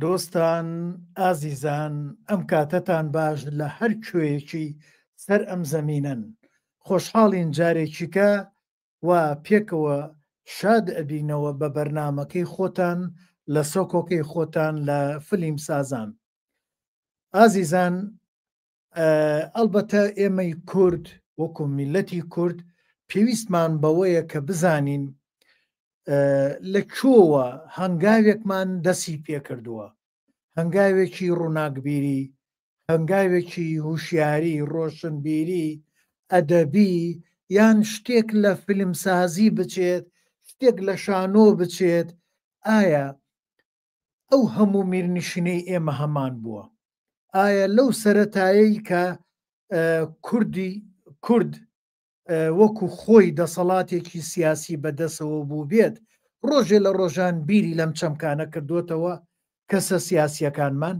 دۆستان ئازیزان ئەم کاتەتان باش لە هەر کوێیەکی سەر ئەم زەمینەن خۆشحاڵین جارێکیکە و پێکەوە شاد ئەبینەوە بە بەرنامەکەی خۆتان لە سۆکۆکەی خۆتان لە فلیم سازان. ئازیزان ئەلبەتە ئێمەی کورد وەکو میلەتی کورد پێویستمان بەوەیە کە بزانین لە کووە هەنگاوێکمان دەستی پێکردووە، هەنگاوێکی ڕووناکبیری، هەنگاوێکی هوشیاری، ڕۆشنبیری، ئەدەبی یان شتێک لە فیلمسازی بچێت، شتێک لە شانۆ بچێت. ئایا ئەو هەموو میرنشینەی ئێمە هەمان بووە؟ ئایا لەو سەرەتایی کە کورد وەکو خۆی دەسەڵاتێکی سیاسی بەدەستەوە بوو بێت ڕۆژێ لە ڕۆژان بیری لەم چەمکانە کردوتەوە کەسە سیاسیەکانمان؟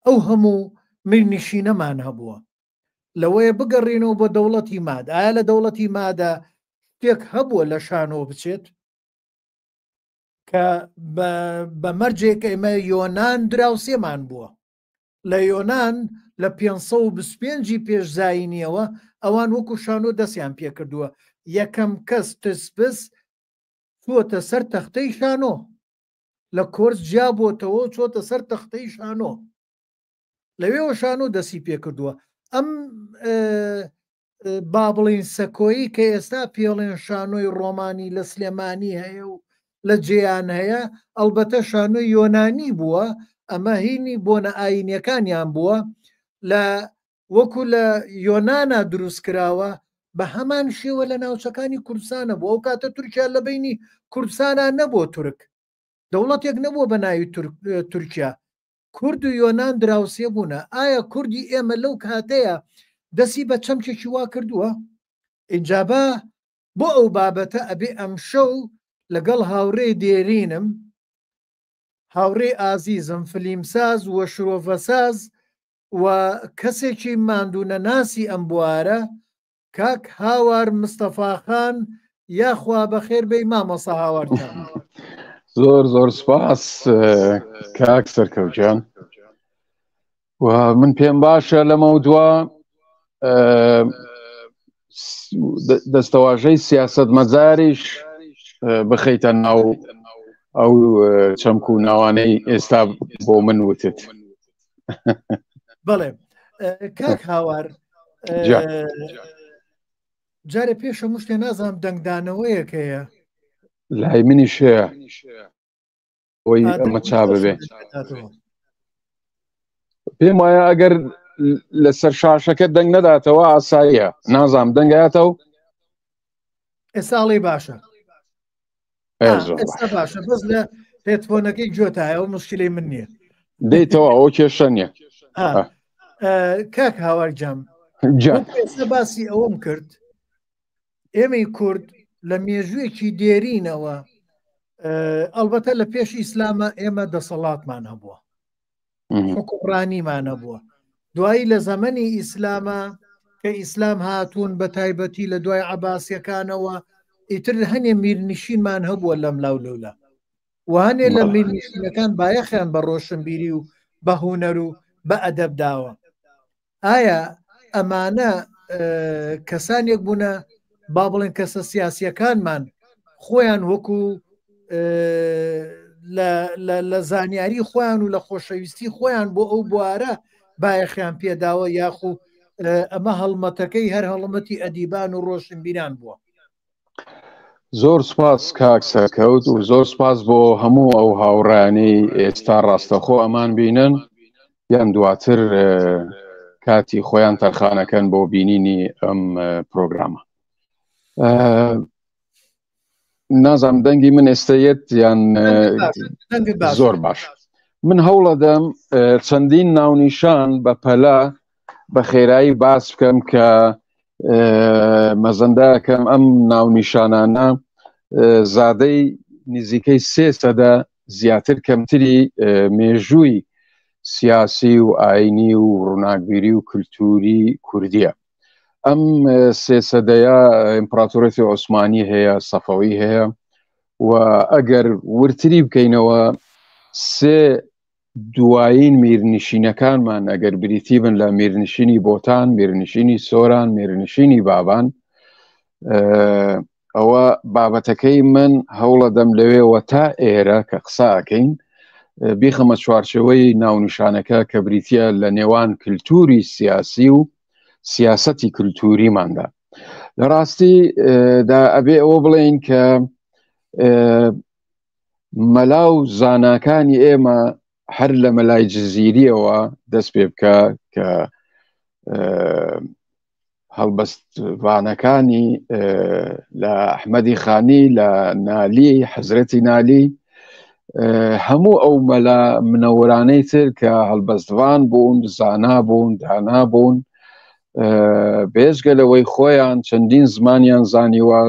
ئەو هەموو میرنشینەمان هەبووە. لەوەیە بگەڕێنەوە بۆ دەوڵەتی ماد. ئایا لە دەوڵەتی مادا شتێک هەبووە لە شانۆ بچێت کە بە مەرجێک ئێمە یۆنان دراوسێمان بووە؟ لە یۆنان لە 525 پێشزاینیەوە ئەوان وەکو شانۆ دەستیان پێکردووە. یەکەم کەس تسپس چۆتە سەر تەختەی شانۆ، لە کۆرس جیابۆتەوە چۆتە سەر تەختەی شانۆ، لەوێەوە شانۆ دەستی پێکردووە. ئەم با بڵین سەکۆیی کە ئێستا پێڵێن شانۆی ڕۆمانی لە سلێمانی هەیە و لە جێیان هەیە، ئەلبەتە شانۆی یۆنانی بووە. ئەمە هینی بۆنە ئاینیەکانیان بووە، لە وەکو لە یۆنانا دروست کراوە بە هەمان شێوە لە ناوچەکانی کوردستانە بوو. ئەو کاتە تورکیا لە بینی کوردستانە نەبووە تورک، دەوڵەتێک نەبووە بە ناوی تورکیا. کورد و یۆنان دراوسێ بوونە. ئایا کوردی ئێمە لەو کاتەیە دەستی بە چەمکێکی وا کردووە؟ ئینجابە بۆ ئەو بابەتە ئەبێ ئەم شەو لەگەڵ هاوڕێ دێرینم، هاوڕێ ئازیزم، فلیمساز و شرۆڤەساز و کەسێکی ماندوونە ناسی ئەم بوارە، کاک هاوار مستەفاخان، یاخوا بەخێر بەی مامۆستا هاوارتان. زۆر سپاس کاک سەرکەوتجان. و من پێم باشە لەمە دووە دەستەواژەی سیاسەت مەجاریش بخەیتە ناو ئەو چەمک و ناوانەی ئێستا بۆ من وتت. بەڵێ کاک هاوار، جارێ پێشە مشتێ نازانم دەنگدانەوەیەک هەیە لای منی شەیە ئەوی ئەمە چا ببێ. پێم وایە ئەگەر لەسەر شاشەکە دەنگ نەداتەوە ئاساییە، نازام دەنگایەتەوە. ئێستاڵی باشە، ئێستا باشە، بەس لە تێتفۆنەکەی گوێتایەوە مشکلەی من نییە. دەیتەوە ئەوە کێشە نییە. کاک هاوارجام، ئێستا باسی ئەوەم کرد، ئێمەی کورد لە مێژوویەکی دێرینەوە، ئەلبەتە لە پێش ئیسلامە ئێمە دەسەڵاتمان هەبووە، حکوڕانیمان هەبووە. دوایی لە زەمەنی ئیسلامە کە ئیسلام هاتوون بە تایبەتی لە دوای عەباسیەکانەوە، ئیتر هەنێ میرنشینمان هەبووە لەم لاولەولا، و هەنێ لە میرنشینەکان بایەخیان بە ڕۆشنبیری و بە هونەر و بە ئەدەب داوە. ئایا ئەمانە کەسانێک بوونە با بڵێن کەسە سیاسیەکانمان خۆیان وەکو لە زانیاری خۆیان و لە خۆشەویستی خۆیان بۆ ئەو بوارە بایەخیان پێداوە، یاخو ئەمە هەڵمەتەکەی هەر هەڵمەتی ئەدیبان و ڕۆشنبیران بووە؟ زۆر سپاس کاک سەرکەوت و زۆر سپاس بۆ هەموو ئەو هاوڕانەی ئێستا ڕاستەخۆ ئەمان بینن یان دواتر کاتی خۆیان تەرخانەکەن بۆ بینینی ئەم پرۆگرامە. نازام دەنگی من ئێستەیەت یان زۆر باش. من هەوڵەدەم چەندین ناونیشان بە پەلا بە خێرایی باس بکەم کە مەزەندەکەم ئەم ناونیشانانە زادەی نزیکەی 3% زیاتر کەمتری مێژووی سیاسی و ئاینی و ڕووناکبیری و کولتوری کوردیە. ئەم 3%ەیە ئیمپراتۆرەتی عوسمانی هەیە، سەفەوی هەیە، و ئەگەر ورتری بکەینەوە 3 دوایین میرنشینەکانمان ئەگەر بریتی بن لە میرنشینی بۆتان، میرنشینی سۆران، میرنشینی بابان، ئەوە بابەتەکەی من هەوڵە دەم لەوێەوە تا ئێرە کە قساکەین بیخەمە چوارچەوەی ناونیشانەکە کە بریتە لە نێوان کللتوری سیاسی و سیاسەتی کللتوریماندا. لە ڕاستی دا ئەبێ ئەوە بڵێن کە مەلاو زاناکانی ئێمە هەر لە مەلای جززیریەوە دەست پێ بکە کە هەڵبەستوانەکانی لە ئەحمەدی خانی، لە نالی، حەزرەتی نالی، هەموو ئەو مەلا منەوەرانەی تر کە هەڵبەستوان بوون، زانا بوون، دانا بوون، بێژگە لەوەی خۆیان چەندین زمانیان زانیوە،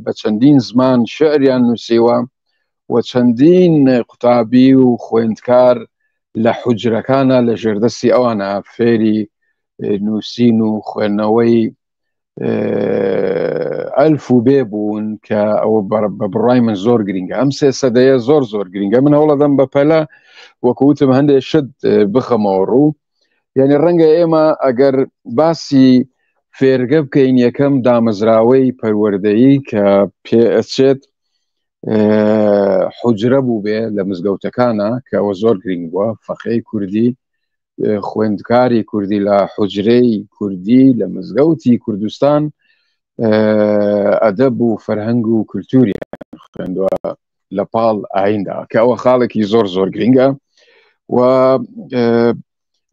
بە چەندین زمان شعریان نووسیوە و چەندین قوتابی و خوێندکار لە حوجرەکانە لە ژێردەستی ئەوانە فێری نووسین و خوێندنەوەی ئەلف و بێ بوون کە ئەوە بە بڕای من زۆر گرنگە. ئەم 300 زۆر گرنگە. من هەوڵە دەم بە پەلە وەکوتم هەندێک شت بخەمەوە ڕوو. یعنی ڕەنگە ئێمە ئەگەر باسی فێرگە بکەین یەکەم دامەزراوەی پەروەردەیی کە پێ ئەچێت حوجرە بوو بێ لە مزگەوتەکانە کە ئەوە زۆر گرنگ بووە، فەقێی کوردی، خوێندکاری کوردی لە حوجرەی کوردی لە مزگەوتی کوردستان ئەدەب و فەرهەنگ و کولتوری خوێندووە لە پاڵ ئایندا کە ئەوە خاڵێکی زۆر گرنگە. و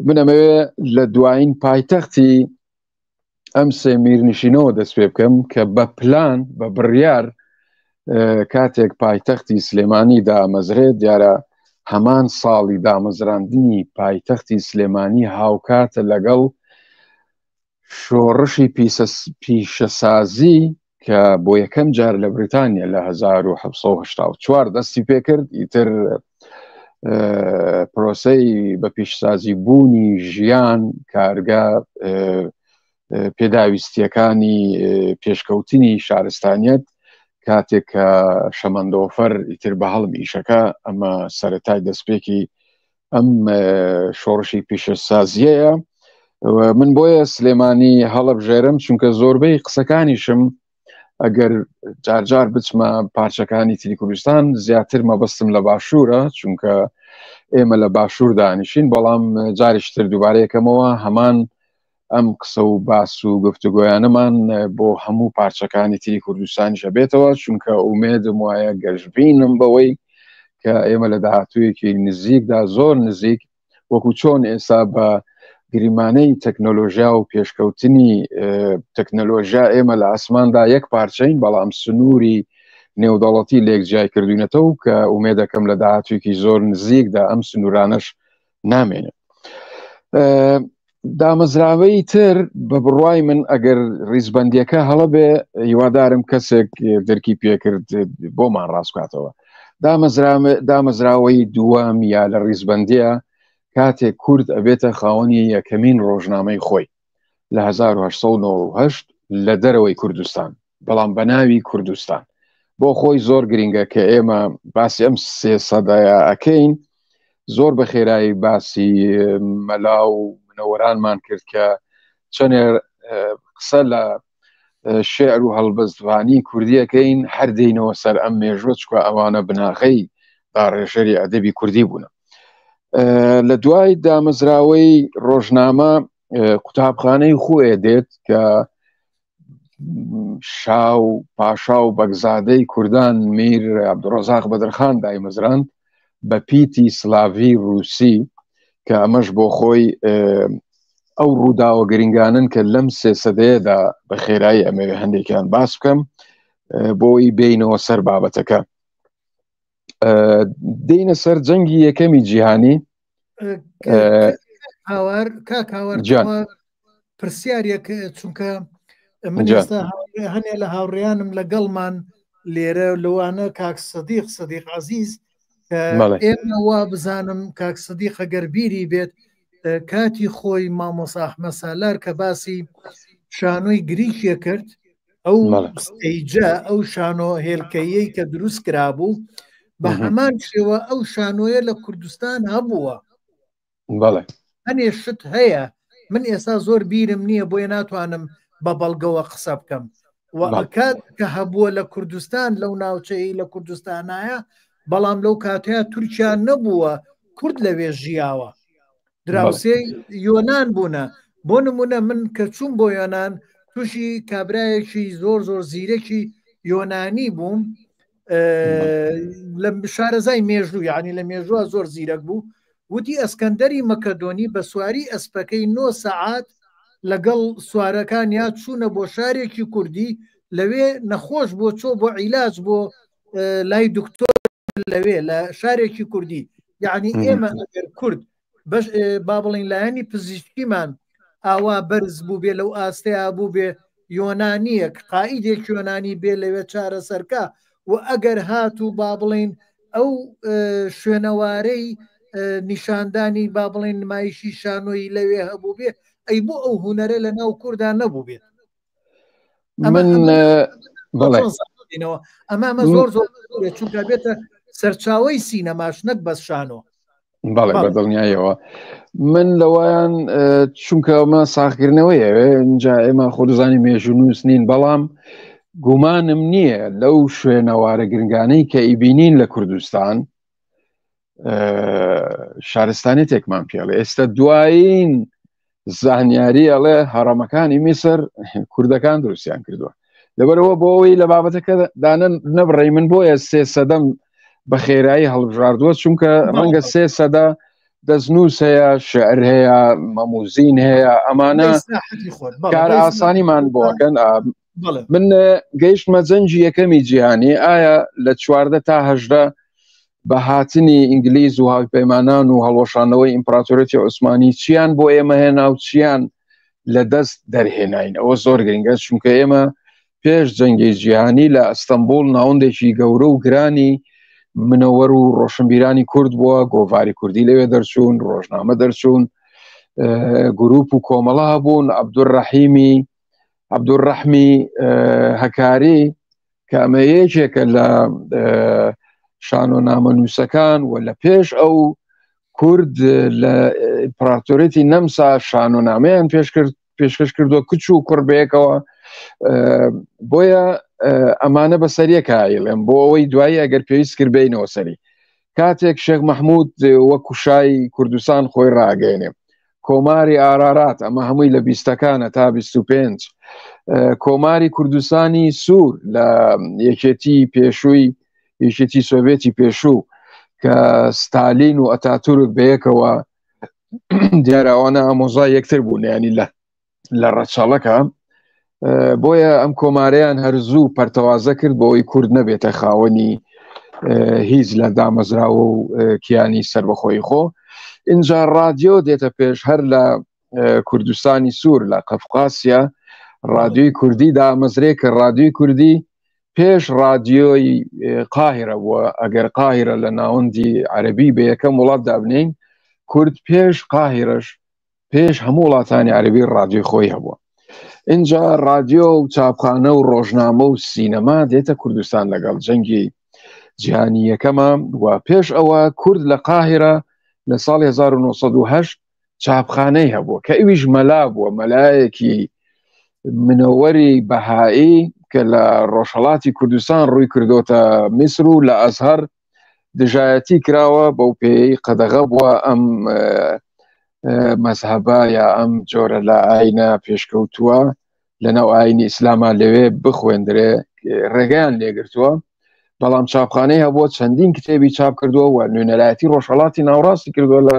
منەمەوێ لە دوایین پایتەختی ئەم سێ میرنشینەوە دەست پێ بکەم کە بە پلان بە بڕیار کاتێک پایتەختی سلێمانی دامەزرێت، دیارە هەمان ساڵی دامەزراندنی پایتەختی سلێمانی هاوکاتە لەگەڵ شۆڕشی پیشەسازی کە بۆ یەکەم جار لە بریتانیا لە 1784 دەستی پێکرد. ئیتر پرۆسەی بە پیشسازی بوونی ژیان، کارگا، پێداویستیەکانی پێشکەوتنی شارستانیەت کاتێک کە شەمەندۆفەر ئیتر بە هەڵم ئیشەکە، ئەمە سەرەتای دەستپێکی ئەم شۆڕشی پیشەسازیەیە. من بۆیە سلێمانی هەڵەبژێرم چونکە زۆربەی قسەکانیشم ئەگەر جارجار بچمە پارچەکانی تری کوردستان زیاتر مەبەستم لە باشوورە، چونکە ئێمە لە باشوور دانیشین، بەڵام جاریشتر دووبارەیەکەمەوە هەمان ئەم قسە و باس و گفتوگۆیانەمان بۆ هەموو پارچەکانی تری کوردستانیشە بێتەوە، چونکە ئومێدم وایە گەشتبینم بەوەی کە ئێمە لە داهاتوویەکی نزیکدا زۆر نزیک وەکو چۆن ئێستا بە گریمانەی تەکنۆلۆژیا و پێشکەوتنی تەکنۆلۆژیا ئێمە لە ئاسماندا یەک پارچەین، بەڵام سنووری نێودەوڵەتی لێک جای کردوونەتەوە کە ئومێدەکەم لە داهاتوویەکی زۆر نزیکدا ئەم سنوورانەش نامێنێت. دامەزراوەی تر بە بڕوای من ئەگەر ڕیزبەندیەکە هەڵە بێ، هیوادارم کەسێک دەرکی پێکرد بۆمان ڕاستکاتەوە. دامەزراوەی دووەم یا لە ڕیزبەندیە کاتێک کورد ئەبێتە خاوەنی یەکەمین ڕۆژنامەی خۆی لە 1898 لە دەرەوەی کوردستان، بەڵام بە ناوی کوردستان. بۆ خۆی زۆر گرنگە کە ئێمە باسی ئەم 300 ئەکەین. زۆر بە خێرایی باسی مەلا و منەوەرانمان کرد کە چەندێ قسە لە شێعر و هەڵبەستوانی کوردیەکەین، هەردەینەوە سەر ئەم مێژوە، چکە ئەوانە بناغەی داڕێژەری ئەدەبی کوردی بوونە. لە دوای دامەزراوەی ڕۆژنامە قوتابخانەی خۆیە دێت کە شاو پاشا و بەگزادەی کوردان میر عەبدوڕەزاق بەدرخان دایمەزراند بە پیتی سلاڤی رووسی، کە ئەمەش بۆ خۆی ئەو ڕووداوە گرنگانن کە لەم 300دا بە خێرایی ئەمەوێ هەندێکیان باس بکەم بۆی بینەوە سەر بابەتەکە. دێنە سەر جەنگی یەکەمی جیهانی. کاکاوەر پرسیارێک، چونکە من ئێستا هەنێ لە هاوڕێیانم لەگەڵمان لێرە لەوانە کاک سەدیق عەزیز ئێمە وا بزانم کاک سەدیق ئەگەر بیری بێت کاتی خۆی مامۆستا ئەحمەد سالار کە باسی شانۆی گریکیە کرد، ئەو ستەیجە ئەو شانۆ هێلکەیەی کە دروست کرابوو بە هەمان شێوە ئەو شانۆیە لە کوردستان هەبووە هەنێ شت هەیە من ئێستا زۆر بیرم نییە بۆیە ناتوانم بە بەڵگەوە قسە بکەم کات کە هەبووە لە کوردستان لەو ناوچەی لە کوردستانایە بەڵام لەو کاتەیە تورکیا نەبووە کورد لەوێ ژیاوە دراوسێ یۆنان بوونە بۆ نمونە من کە چوون بۆ یۆنان تووشی کابرایەکی زۆر زۆر زیرەکی یۆنانی بووم لە شارەزای مێژوو یعنی لە مێژووە زۆر زیرەک بوو وتی ئەسکەندەری مەکەدۆنی بە سواری ئەسپەکەی 9 سەعات لەگەڵ سوارەکان یا چوونە بۆ شارێکی کوردی لەوێ نەخۆش بۆ چۆ بۆ عیلاج بۆ لای دکتۆر لەوێ لە شارێکی کوردی یعنی ئێمە ئەگەر کورد با بڵین لایەنی پزیشکیمان ئاوا بەرز بوو بێ لەو ئاستەیە بوو بێ یۆنانیەک قائیدێک یۆنانی بێ لەوێ چارە سەرکە و ئەگەر هاتوو با بڵین ئەو شوێنەوارەی نیشاندانی با بڵین نمایشی شانۆی لەوێ هەبوو بێ ئەی بۆ ئەو هوەرە لە ناو کووردا نەبوو بێت ئەمە زۆر زۆر چونکە بێتە سەرچاوی سینەماش نەک بەس شانۆ بەڵێ بەدڵنیایەوە من لەوایان چونکە ئەمە ساختکردنەوەی اینجا ئێمە خۆزانی مێژونووس نین بەڵام گومانم نییە لەو شوێنەوارە گرنگانەی کە ئیبینین لە کوردستان شارستانی تێکمان پێڵێ ئێستا دوایین زانیاری ئەڵێ هەڕەمەکانی میسر کوردەکان دروستیان کردووە لەبەرەوە بۆ ئەوەی لە بابەتەکە دانە نەبڕێ من بۆیە 3 سەدەم بە خێرایی هەڵبژاردووە چونکە ڕەنگە 3 سەدە دەستنووس هەیە شعر هەیە مەموزین هەیە ئەمانە کار ئاسانیمان بۆکەن من گەیشتمە جەنجی یەکەمی جیهانی ئایا لە 14 تا 18 بە هاتنی ئینگلیز و هاوپەیمانان و هەڵۆشانەوەی ئیمپراتۆرەتی عوسمانی چیان بۆ ئێمە هێنا و چیان لە دەست دەرهێناین ئەوە زۆر گرنگە چونکە ئێمە پێش جەنگی جیهانی لە ئەستەمبول ناوەندێکی گەورە و گرانی منەوەر و ڕۆشنبیرانی کورد بووە گۆڤاری کوردی لەوێ دەرچوون ڕۆژنامە دەرچوون گروپ و کۆمەڵا بوون عەبدوڕەحمی هەکاری کە ئەمە یەکێکە لە شانۆنامە نووسەکان و لە پێش ئەو کورد لە ئیمپراتۆرێتی نەمسا شانۆنامەیان پێشکەش کردووە کچ و کوڕبەیەکەوە بۆیە ئەمانە بەسەریەکە ئایڵێم بۆ ئەوەی دوایی ئەگەر پێویست کرد بینەوە سەری کاتێک شێخ مەحموود وەکو شای کوردستان خۆی ڕاگەێنێ کۆماری ئارارات ئەمە هەمووی لە 20ەکانە تا 25 کۆماری کوردستانی سوور لە یەکێتی پێشووی یەکێتی سۆڤێتی پێشوو کە ستالین و ئەتاتورک بەیەکەوە دیارەوانە ئامۆزای یەکتر بوون ینی لە ڕەچەڵەکە بۆیە ئەم کۆمارەیان هەرزوو پەرتەوازە کرد بۆەوەی کورد نەبێتە خاوەنی هیچ لە دامەزراوە و کیانی سربەخۆی خۆ اینجا ڕادیۆ دێتە پێش هەر لە کوردستانی سوور لە قەفقاسیا ڕادیۆی کوردی دامەزرێ کە ڕادیۆی کوردی پێش ڕادیۆی قاهرە بووە ئەگەر قاهرە لە ناوەندی عەرەبی بە یەکەم وڵات دابنین کورد پێش قاهرەش پێش هەموو وڵاتانی عەرەبی ڕادیۆی خۆی هەبووە اینجا ڕادیۆ و چاپخانە و ڕۆژنامە و سینەما دێتە کوردستان لەگەڵ جەنگی جیهانی یەکەمە و پێش ئەوە کورد لە قاهرە لە ساڵی 1970 چاپخانەی هەبووە کە ئەویش مەلا بووە مەلایەکی منەوەری بەهایی کە لە ڕۆژهەڵاتی کوردستان ڕووی کردوتە میسر و لە ئەزهەر دژایەتی کراوە بەو پێی قەدەغە بووە ئەم مەزهەبە یا ئەم جۆرە لە ئاینە پێشکەوتووە لەناو ئاینی ئیسلاما لەوێ بخوێندرێ ڕێگەیان لێگرتووە بەڵام چاپخانەی هەبووە چەندین کتێبی چاپ کردووە و نوێنەرایەتی ڕۆژهەڵاتی ناوڕاستی کردووە لە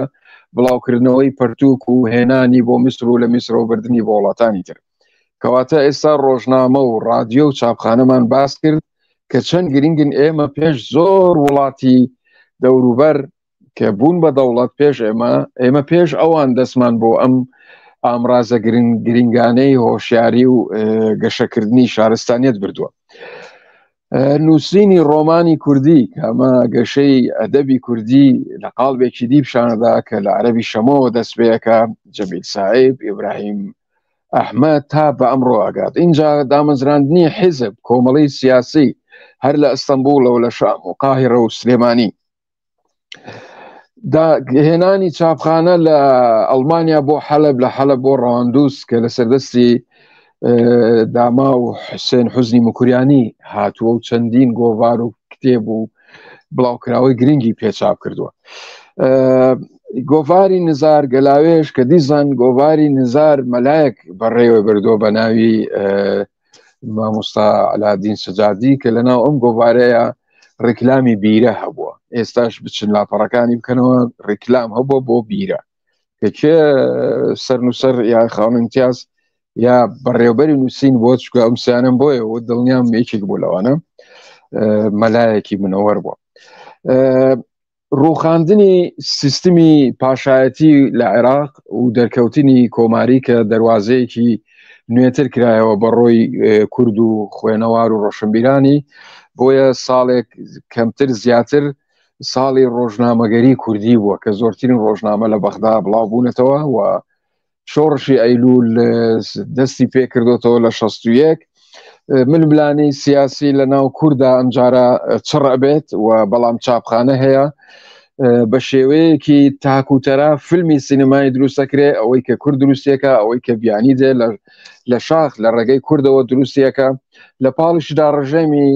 بڵاوکردنەوەی پەرتووک و هێنانی بۆ میسر و لە میسر و بردننی بۆ وڵاتانی تر کەواتە ئێستا ڕۆژنامە و ڕادیۆ و چاپخانەمان باس کرد کە چەند گرنگن ئێمە پێش زۆر وڵاتی دەوروبەر کە بوون بە دەوڵەت پێش ئێمە پێش ئەوان دەستمان بۆ ئەم ئامرازە گرنگانەی هۆشیاری و گەشەکردنی شارستانیت بردووە نووسینی ڕۆمانی کوردی کە ئەمە گەشەی ئەدەبی کوردی لە قاڵبێکی دی پیشانەدا کە لە عەرەبی شەمەوە دەستپێیەکە جەمیل سایب ئیبراهیم ئەحمەد تا بە ئەمڕۆ ئاگات اینجا دامەزراندنی حیزب کۆمەڵی سیاسی هەر لە ئەستەمبوڵەوە لە شام و قاهیرە و سلێمانی هێنانی چاپخانە لە ئەڵمانیا بۆ حەلب، لە حەلب بۆ ڕەواندوس کە لە سەردەستی داما و حوسێن حوزنی مکوریانی هاتووە و چەندین گۆڤار و کتێب و بڵاوکراوەی گرنگی پێچاپ کردووە. گۆڤاری نزار گەلاوێش کە دیزان گۆڤاری نزار مەلایەک بەڕێوە بردۆ بە ناوی مامۆستا علادین سجادی کە لەناو ئەم گۆڤارەیە ڕێکلامی بیرە هەبووە. ئێستاش بچن لاپەڕەکانی بکەنەوە ڕێکلام هەبووە بۆ بیرە کە کێ سەرنووسەر یا خاوەن امتیاز یا بەڕێوەبەری نووسین بۆ چکە ئەم سیانم بۆیە و دڵنیام یەکێک بوو لەوانە مەلایەکی منەوەر بووە. ڕووخاندنی سیستمی پاشایەتی لە عێراق و دەرکەوتنی کۆماری کە دەواازەیەکی نوێتر کرایەوە بە ڕۆی کورد و خوێنەوار و ڕۆشنبیرانی بۆیە ساڵێک کەمتر زیاتر ساڵی ڕۆژنامەگەری کوردی بووە کە زۆرترین ڕۆژنامە لە بەغدا بڵاو بوونەتەوە و شۆڕشی ئەیلول دەستی پێ کردوتەوە لە 61 ململانی سیاسی لە ناو کووردا ئەمجارە چڕ ئەبێت و بەڵام چاپخانە هەیە بە شێوەیەکی تاکوتەرا فیلمی سینەمای دروستەکرێ ئەوەی کە کورد دروستیەکە ئەوەی کە بیانی دێ لە شاخ لە ڕێگەی کوردەوە دروستیەکە لە پاڵیشدا ڕژێمی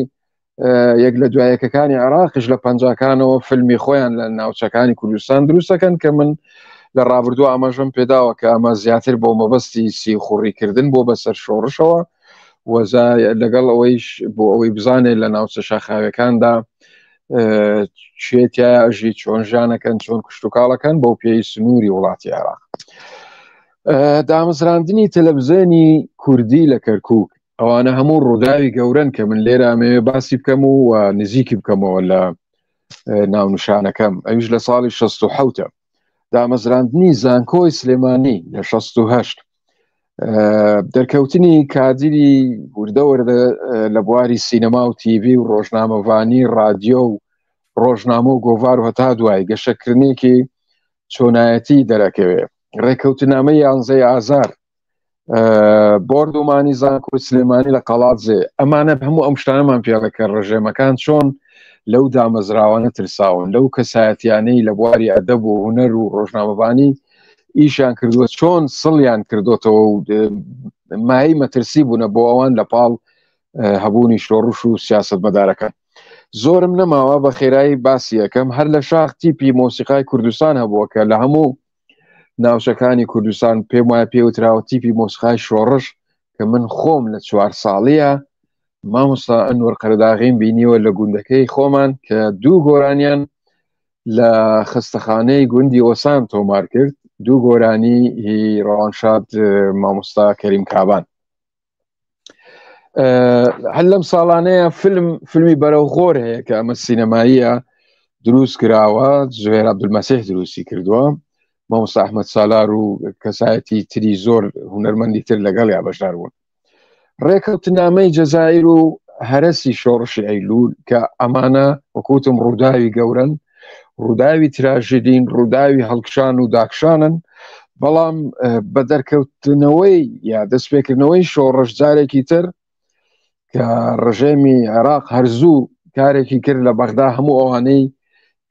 یەک لە دوایەکەکانی عێراقش لە پەنجاکانەوە فیلمی خۆیان لە ناوچەکانی کوردستان دروستەکەن کە من لە ڕابردوو ئاماژەم پێداوە کە ئەمە زیاتر بۆ مەبەستی سیخوڕیکردن بۆ بەسەر شۆڕشەوە وەزا لەگەڵ ئەوەیش بۆ ئەوەی بزانێت لە ناوچە شاخاوەکاندا شێتیایە ئەژی چۆن ژیانەکەن چۆن کشتتوکاڵەکەن بەو پێی سنووری وڵاتی عێراق. دامەزراندنی تەلەڤیزیۆنی کوردی لە کەرکووک ئەوانە هەموو ڕووداوی گەورن کە من لێرە ئەمەوێ باسی بکەم و نزیکی بکەمەوە لە ناونشانەکەم. ئەویش لە ساڵی 1960 دامەزراندنی زانکۆی سلێمانی لە 1968 دەرکەوتنی کادری وردەوەردە لە بواری سینەما و تیڤی و ڕۆژنامەوانی رادیۆ و ڕۆژنامە و گۆڤار و هەتا دوای گەشەکردنێکی چۆنایەتی دەرەکەوێ ڕێکەوتنامە 11 ئازار بۆردومانی زانکۆی سلێمانی لە قەڵاتزێ ئەمانە هەموو ئەم شتانەمان پیاڵەکە ڕژێمەکان چۆن لەو دامەزراوانە ترساون لەو کەسایەتیانەی لە بواری ئەدەب و هونەر و ڕۆژنامەوانی ئیشیان کردووە چۆن سڵیان کردوتەوە و مای مەترسی بوونە بۆ ئەوان لە پاڵ هەبوونی شۆڕش و سیاست مەدارەکە. زۆرم نەماوە بە خێرایی باسی یەکەم هەر لە شاخ تیپی مۆسیقای کوردستان هەبووە کە لە هەموو ناوچەکانی کوردستان پێم وایە پێوتراوە تیپی مۆسیقای شۆڕش کە من خۆم لە 4 ساڵیە مامۆستا ئەنوەر قەرداغیم بینیوە لە گوندەکەی خۆمان کە 2 گۆرانیان لە خستەخانەی گوندی ئۆسان تۆمار کرد 2 گۆرانی هی ڕەوانشاد مامۆستا کەریم کابان. هەر لەم ساڵانەیە فیلمی بەرەوخۆر هەیە کە ئەمە سینەماییە دروست کراوە زوێر عەبدولمەسیح دروستی کردووە مامۆستا ئەحمەد سالار و کەسایەتی تری زۆر هونەرمەندی تر لەگەڵ یا بەشدار بوون. ڕێکەوتنامەی جەزایر و هەرەسی شۆڕشی ئەیلول کە ئەمانە وەکوتم ڕووداوی گەورن ڕووداوی تراژدین ڕووداوی هەڵکشان و داکشانن بەڵام بە دەرکەوتنەوەی یا دەستپێکردنەوەی شۆڕش جارێکی تر کە ڕژێمی عێراق هەرزوو کارێکی کرد لە بەغدا هەموو ئەوانەی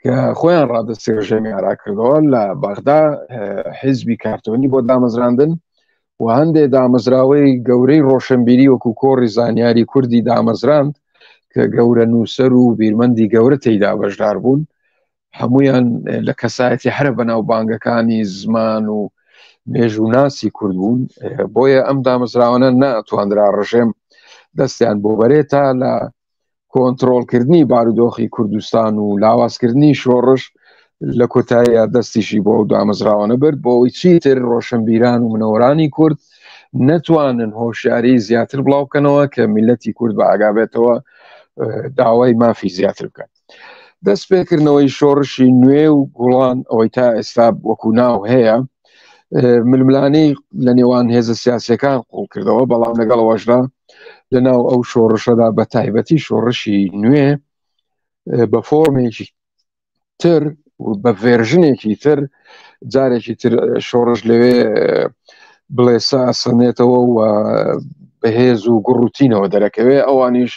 کە خۆیان ڕادستی ڕژێمی عێراق کردەوە لە بەغدا حیزبی کارتۆنی بۆ دامەزراندن و هەندێک دامەزراوەی گەورەی ڕۆشنبیری وەکو کۆڕی زانیاری کوردی دامەزراند کە گەورە نووسەر و بیرمەندی گەورە تێیدا بەشدار بوون هەمویان لە کەسایەتی هەرە بەناو بانگەکانی زمان و مێژووناسی کورد بوون بۆیە ئەم دامەزراوانە ناتواندرا ڕژێم دەستیان بۆ بەرێتە لە کۆنتڕۆڵکردنی بارودۆخی کوردستان و لاوازکردنی شۆڕش لە کۆتاییە دەستیشی بۆ دامەزراوانە برد بۆ ئەوەی چیتر ڕۆشنبیران و منەوەرانی کورد نەتوانن هۆشیاری زیاتر بڵاو بکەنەوە کە میلەتی کورد بە ئاگابێتەوە داوای مافی زیاتر بکەن. دەست پێکردنەوەی شۆڕشی نوێ و گوڵان ئەوەی تا ئێستا وەکو ناو هەیە ململانەی لە نێوان هێزە سیاسیەکان قوڵ کردەوە بەڵام لەگەڵەوەشدا لەناو ئەو شۆڕشەدا بە تایبەتی شۆڕشی نوێ بە فۆرمێکی تر بە ڤێرژنێکی تر جارێکی تر شۆڕش لەوێ بڵێسا سنێتەوە و بەهێز و گوڕوتینەوە دەرەکەوێ ئەوانیش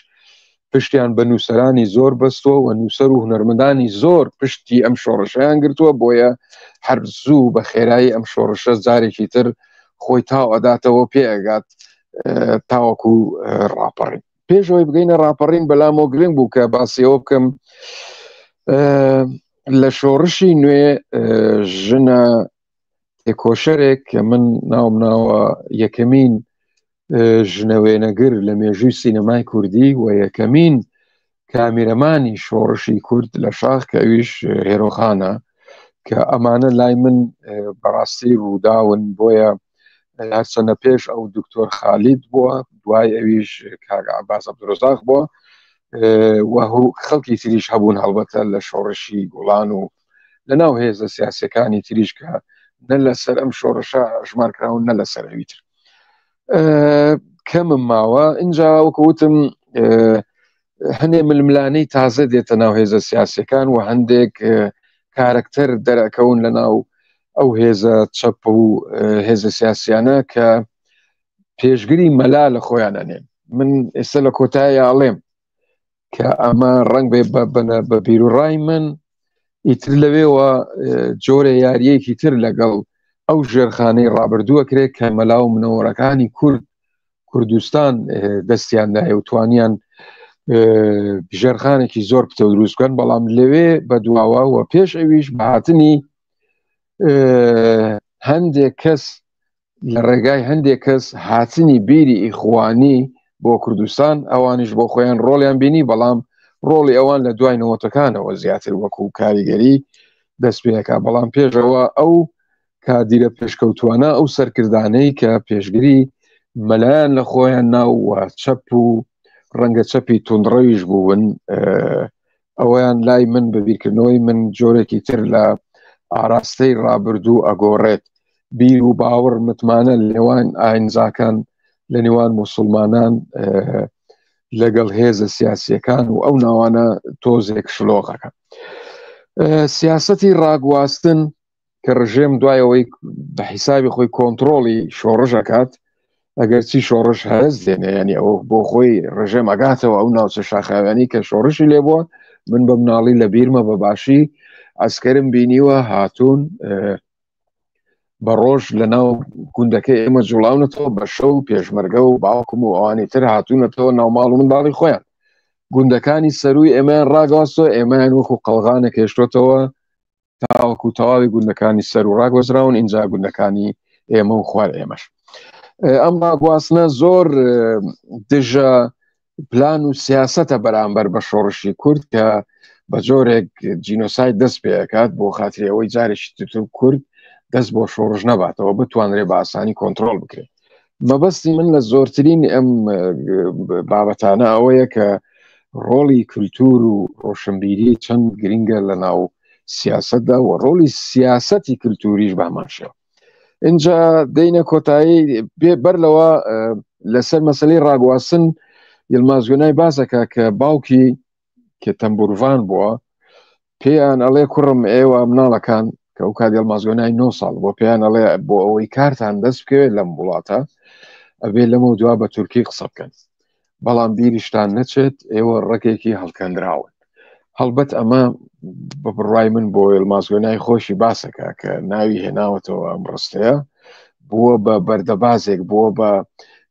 پشتیان بە نووسەرانی زۆر بەستەوە و نووسەر و هونەرمەندانی زۆر پشتی ئەم شۆڕشیان گرتووە بۆیە هەر زوو بە خێرایی ئەم شۆڕشە جارێکی تر خۆی تاو ئەداتەوە پێ ئەگات تاوەکو ڕاپەڕین. پێشەوەی بگەینە ڕاپەڕین بەلامەوە گرنگ بوو کە باسیەوە بکەم لە شۆڕشی نوێ ژنە تێکۆشەرێک کە من ناوم ناوە یەکەمین ژنەوێنەگر لە مێژووی سینەمای کوردی و یەکەمین کامیرەمانی شۆڕشی کورد لە شاخ کە ئەویش هێرۆخانە کە ئەمانە لای من بەڕاستی ڕووداون بۆیە هەرچەنە پێش ئەو دکتۆر خالید بووە دوای ئەویش کاک عەباس عەبدوڕەزاق بووە و خەڵکی تریش هەبوون هەڵبەتە لە شۆڕشی گوڵان و لەناو هێزە سیاسیەکانی تریش کە نە لەسەر ئەم شۆڕشە ژمارکراون نە لەسەر ئەوی تر کەمم ماوە اینجا وەکوتم هەندێ ململانەی تازە دێتە ناو هێزە سیاسیەکان و هەندێک کارکتەر دەرەکەون لە ناو ئەو هێزە چەپ و هێزە سیاسیانە کە پێشگری مەلا لە خۆیان ئەنێن. من ئێستا لە کۆتایی ئاڵێم کە ئەمە ڕەنگ بێ بە بیرروڕای من ئیتر لەوێەوە جۆرە یاریەکی تر لەگەڵ ئەو ژێرخانەی ڕابردووە کرێت کە مەلا و منەوەڕەکانی کوردستان دەستیاندایە و توانیان ژێرخانێکی زۆر پتە دروستکەن بەڵام لەوێ بە دواوە و پێش ئەویش بەهاتنی هەندێک کەس لە ڕێگای هەندێک کەس هاتنی بیری ئیخوانی بۆ کوردستان ئەوانش بۆ خۆیان ڕۆڵیان بینی بەڵام ڕۆڵی ئەوان لە دوای نەوەتەکانەوە زیاتر وەکو کاریگەری دەست پێەکە بەڵام پێشەوە ئەو کادیرە پێشکەوتوانە ئەو سەرکردانەی کە پێشگری مەلایان لە خۆیان ناوە چەپ و ڕەنگە چەپی تونڕەویش بوون ئەویان لای من بەبیرکردنەوەی من جۆرێکی تر لە ئاراستەی ڕابردوو ئەگۆڕێت بیر و باوەڕ متمانە لە نێوان ئاینزاکان لە نێوان موسڵمانان لەگەڵ هێزە سیاسیەکان و ئەو ناوانە تۆزێک شلۆغەکە سیاسەتی ڕاگواستن کە ڕژێم دوایەوەی بە حیسابی خۆی کۆنتترۆڵی شۆڕژەکات ئەگەر چی شۆڕش هەرز دێنێ ینی ئەو بۆ خۆی ڕژێم ئەگاتەوە ئەو ناوچە شاخاوێنی کە شۆڕشی لێ بووە من بە مناڵی لە بیرمە بە باشی ئەسکەرم بینیوە هاتوون بە ڕۆژ لە ناو گوندەکەی ئێمە جوڵاونەتەوە بە شەو پێشمەرگە و باوکم و ئەوانی تر هاتوونەتەوە ناوماڵ و منداڵی خۆیان گوندەکانی سەروی ئێمەیان ڕاگەواستەوە ئێمەیان وەکو قەڵغانە کێشتۆتەوە تاوەکو تەواوی گوندەکانی سەر و ڕاگۆزراون اینجا گوندەکانی ئێمە و خوار ئێمەش ئەم ڕاگواستنە زۆر دژە پلان و سیاسەتە بەرامبەر بە شۆڕشی کورد کە بە جۆرێک جینۆساید دەست پێەکات بۆ خااتری ئەوەی جارێکی تر کورد دەست بۆ شۆڕژ نەباتەوە بتوانرێ بە ئاسانی کۆنتترۆل بکرێت. مەبەستی من لە زۆرترین ئەم بابەتانە ئەوەیە کە ڕۆڵی کولتور و ڕۆشنبیری چەند گرنگە لە ناو سیاستدا و ڕۆڵی سیاسەتی کولتوریش باماشەوە. اینجا دەینە کۆتایی بەر لەوە لەسەر مەسلەی ڕاگواستن یلمازگۆنای بازەکە کە باوکی کە تەمبورڤان بووە پێیان ئەڵێ کوڕم ئێوە مناڵەکان کە ئەو کات یلمازگۆنای 9 ساڵ بۆ پێیان ئەڵێ بۆ ئەوەی کارتان دەست بکەوێت لەم وڵاتە ئەبێ لەمە دوا بە تورکی قسە بکەن بەڵام بیریشتان نەچێت ئێوە ڕێکێکی هەڵکەندراون. هەڵبەت ئەمە بە بڕای من بۆ یلمازگۆنای خۆشی باسەکە کە ناوی هێناوەتەوە ئەم ڕستەیە بووە بە بەردەبازێک بووە بە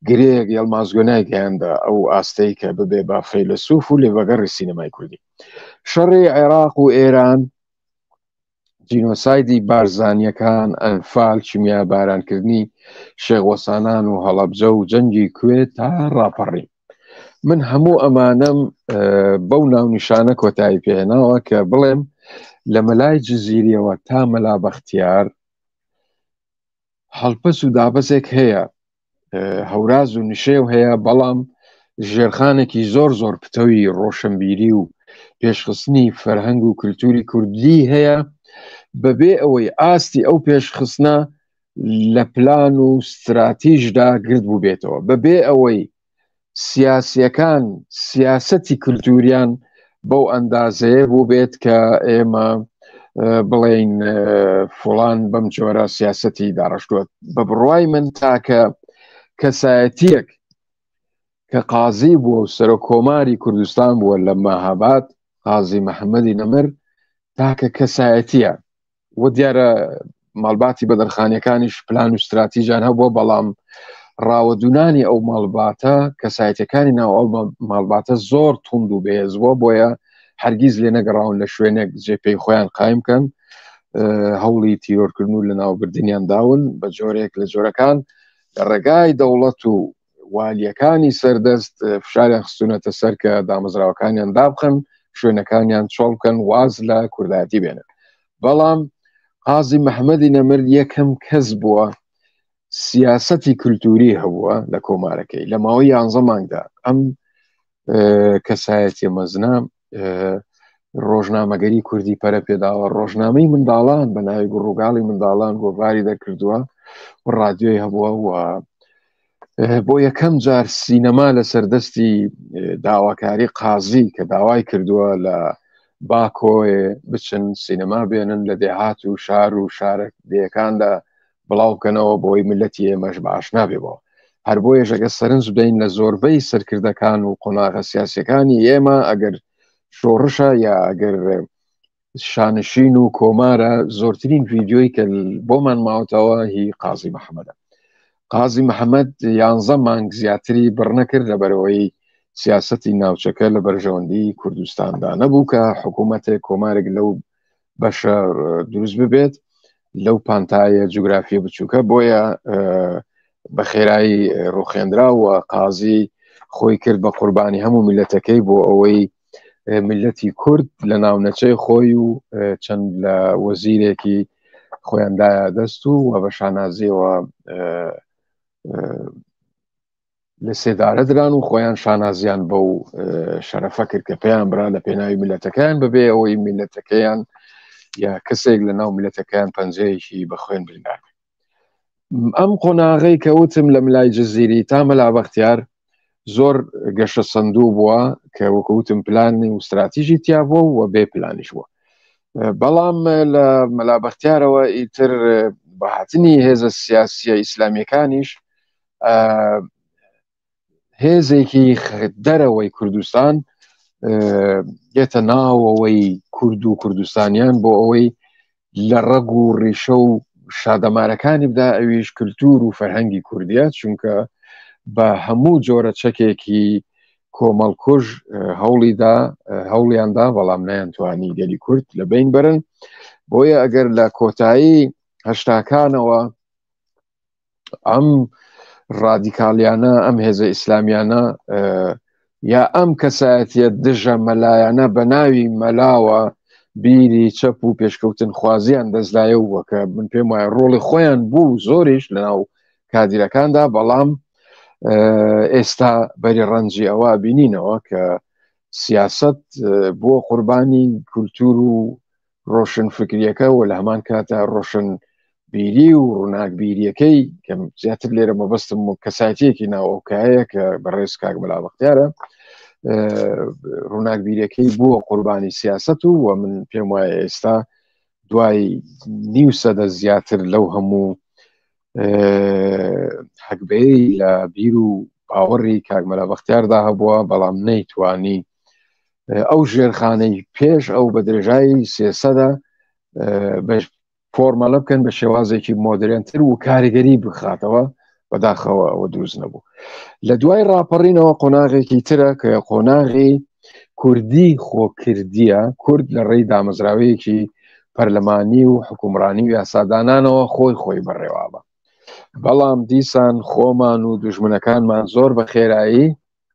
گرەیەک یلمازگۆنای گەیاندا ئەو ئاستەی کە ببێ بە فەیلسوف و لێڤەگەڕی سینەمای کوردی. شەڕی عێراق و ئێران جینۆسایدی بارزانیەکان ئەنفال چیمیا بارانکردنی شێخوەسانان و هەڵەبجە و جەنگی کوێت تا ڕاپەڕی من هەموو ئەمانەم بەو ناونیشانە کۆتایی پێهێناوە کە بڵێم لە مەلای جززیریەوە تا مەلا بەختیار هەڵپەس و دابەزێک هەیە هەوراز و نشێو هەیە بەڵام ژێرخانێکی زۆر زۆر پتەوی ڕۆشنبیری و پێشخستنی فەرهەنگ و کولتوری کوردی هەیە بەبێ ئەوەی ئاستی ئەو پێشخستنە لە پلان و استراتیژدا گرت بوو بێتەوە بەبێ ئەوەی سیاسیەکان سیاسەتی کولتوریان بەو ئەندازەیە بوو بێت کە ئێمە بڵێین فڵان بەم جۆرە سیاسەتی داڕشتووە بە بڕوای من تاکە کەسایەتیەک کە قازی بووە و سەرۆک کۆماری کوردستان بووە لە ماهاباد قازی محەممەدی نەمر تاکە کەسایەتیە وە دیارە ماڵباتی بەدرخانیەکانیش پلان و استراتیژیان هەبووە بەڵام ڕاوەدونانی ئەو ماڵباتە کەسایەتەکانی ناو ئەو ماڵباتە زۆر توند و بەهێزبووە بۆیە هەرگیز لێ نەگەڕاون لە شوێنێک جێپەی خۆیان قایم بکەن هەوڵی تیرۆرکردن و لە ناوبردنیان داون بە جۆرێک لە جۆرەکان لە ڕێگای دەوڵەت و والیەکانی سەردەست فشاریان خستونەتە سەر کە دامەزراوەکانیان دابخن شوێنەکانیان چۆڵ بکەن واز لە کوردایەتی بێنن بەڵام قازی محەممەدی نەمر یەکەم کەس بووە سیاسەتی کولتوری هەبووە لە کۆمارەکەی لە ماوەی 11 مانگدا ئەم کەسایەتی مەزنە ڕۆژنامەگەری کوردی پەرە پێداوە ڕۆژنامەی منداڵان بە ناوی گوڕووگاڵی منداڵان گۆڤاری دەکردووە و ڕادیۆی هەبووە و بۆ یەکەم جار سینەما لە سەردەستی داواکاری قازی کە داوای کردووە لە باکۆێ بچن سینەما بێنن لە دێهات و شار و شارە دەیەکاندا بڵاو بکەنەوە بۆی ملەتی ئێمەش باش نابێەوە هەر بۆ ێژەگە سەرنج بدەین لە زۆربەی سەرکردەکان و قۆناغە سیاسەکانی ئێمە ئەگەر شۆڕشە یا ئەگەر شانشین و کۆمارە زۆرترین ڤیددیۆی کە بۆمان ماوەتەوە هی قازی محەممەدە قازی محەممەد 11 مانگ زیاتری بڕنەکرد لەبەرەوەی سیاسەتی ناوچەکە لە بەرژەوەندی کوردستاندا نەبوو کە حکوومەتێک کۆمارێک لەو بەشە دروست ببێت لەو پانتایە جوگرافیە بچووکە بۆیە بە خێرایی ڕوخێنراوە قازی خۆی کرد بە قوربانی هەموو میلەتەکەی بۆ ئەوەی میلەتی کورد لە ناونەچەی خۆی و چەند لە وەزیرێکی خۆیاندایە دەست و بە شانازیەوە لە سێدارە دران و خۆیان شانازیان بەو شەرەفە کرد کە پێیان برا لە پێناوی میلەتەکەیان ببێ ئەوەی میلەتەکەیان یا کەسێک لە ناو میلەتەکەیان پەنجەیەکی بەخوێن بریندار ئەم قۆناغەی کە وتم لە ملای جززیری تا مەلا بەختیار زۆر گەشە سندوو بووە کە وەکوتم پلانی و استراتیژی تیا بووە و بێ پلانیش بووە بەڵام لە مەلا بەختیارەوە ئیتر بەهاتنی هێزە سیاسیە ئیسلامیەکانیش هێزێکی دەرەوەی کوردستان یەتە ناوەوەی کورد و کوردستانیان بۆ ئەوەی لە ڕەگ و ڕیشە و شادەمارەکانی بدا ئەویش کللتور و فەرهەنگی کوردیە چونکە بە هەموو جۆرە چەکێکی کۆمەڵکوژ هەوڵیاندا بەڵام نەیانتوانی گەلی کورد لە بین بەرن بۆیە ئەگەر لە کۆتایی هەشتاکانەوە ئەم ڕادیکالیانە ئەم هێزە ئیسلامیانە یا ئەم کەسایەتیە دژە مەلایانە بە ناوی مەلاوە بیری چەپ و پێشکەوتن خوازیان دەستدایە و وەکە من پێم وایە ڕۆڵی خۆیان بوو زۆریش لە ناو کادیرەکاندا بەڵام ئێستا بەری ڕەنجی ئەوە بینینەوە کە سیاست بۆ قوربانی کولتور و ڕۆشن فکریەکە و لە هەمان کاتە ڕۆشن بیری و ڕووناکبیریەکەی کە زیاتر لێرە مەبەستم کەسایەتیەکی ناوەکایە کە بەڕێز کاک مەلا بەختیارە ڕووناکبیریەکەی بووە قوربانی سیاست و من پێم وایە ئێستا دوای نیو سەدە زیاتر لەو هەموو حەکبەیەی لە بیر و باوەڕی کاک مەلا بەختیاردا هەبووە بەڵام نەیتوانی ئەو ژێرخانەی پێش ئەو بە درێژایی سێسەدا فۆرمەلە بکەن بە شێوازێکی مۆدرێنتر و کاریگەری بخاتەوە بەداخەوە ئەوە دروست نەبوو لە دوای ڕاپەڕینەوە قۆناغێکی ترە کە قۆناغی کوردی خۆکردیە کورد لە ڕێی دامەزراوەیەکی پەرلەمانی و حکومڕانی و یاسادانانەوە خۆی بەڕێوابە بەڵام دیسان خۆمان و دوژمنەکانمان زۆر بە خێرایی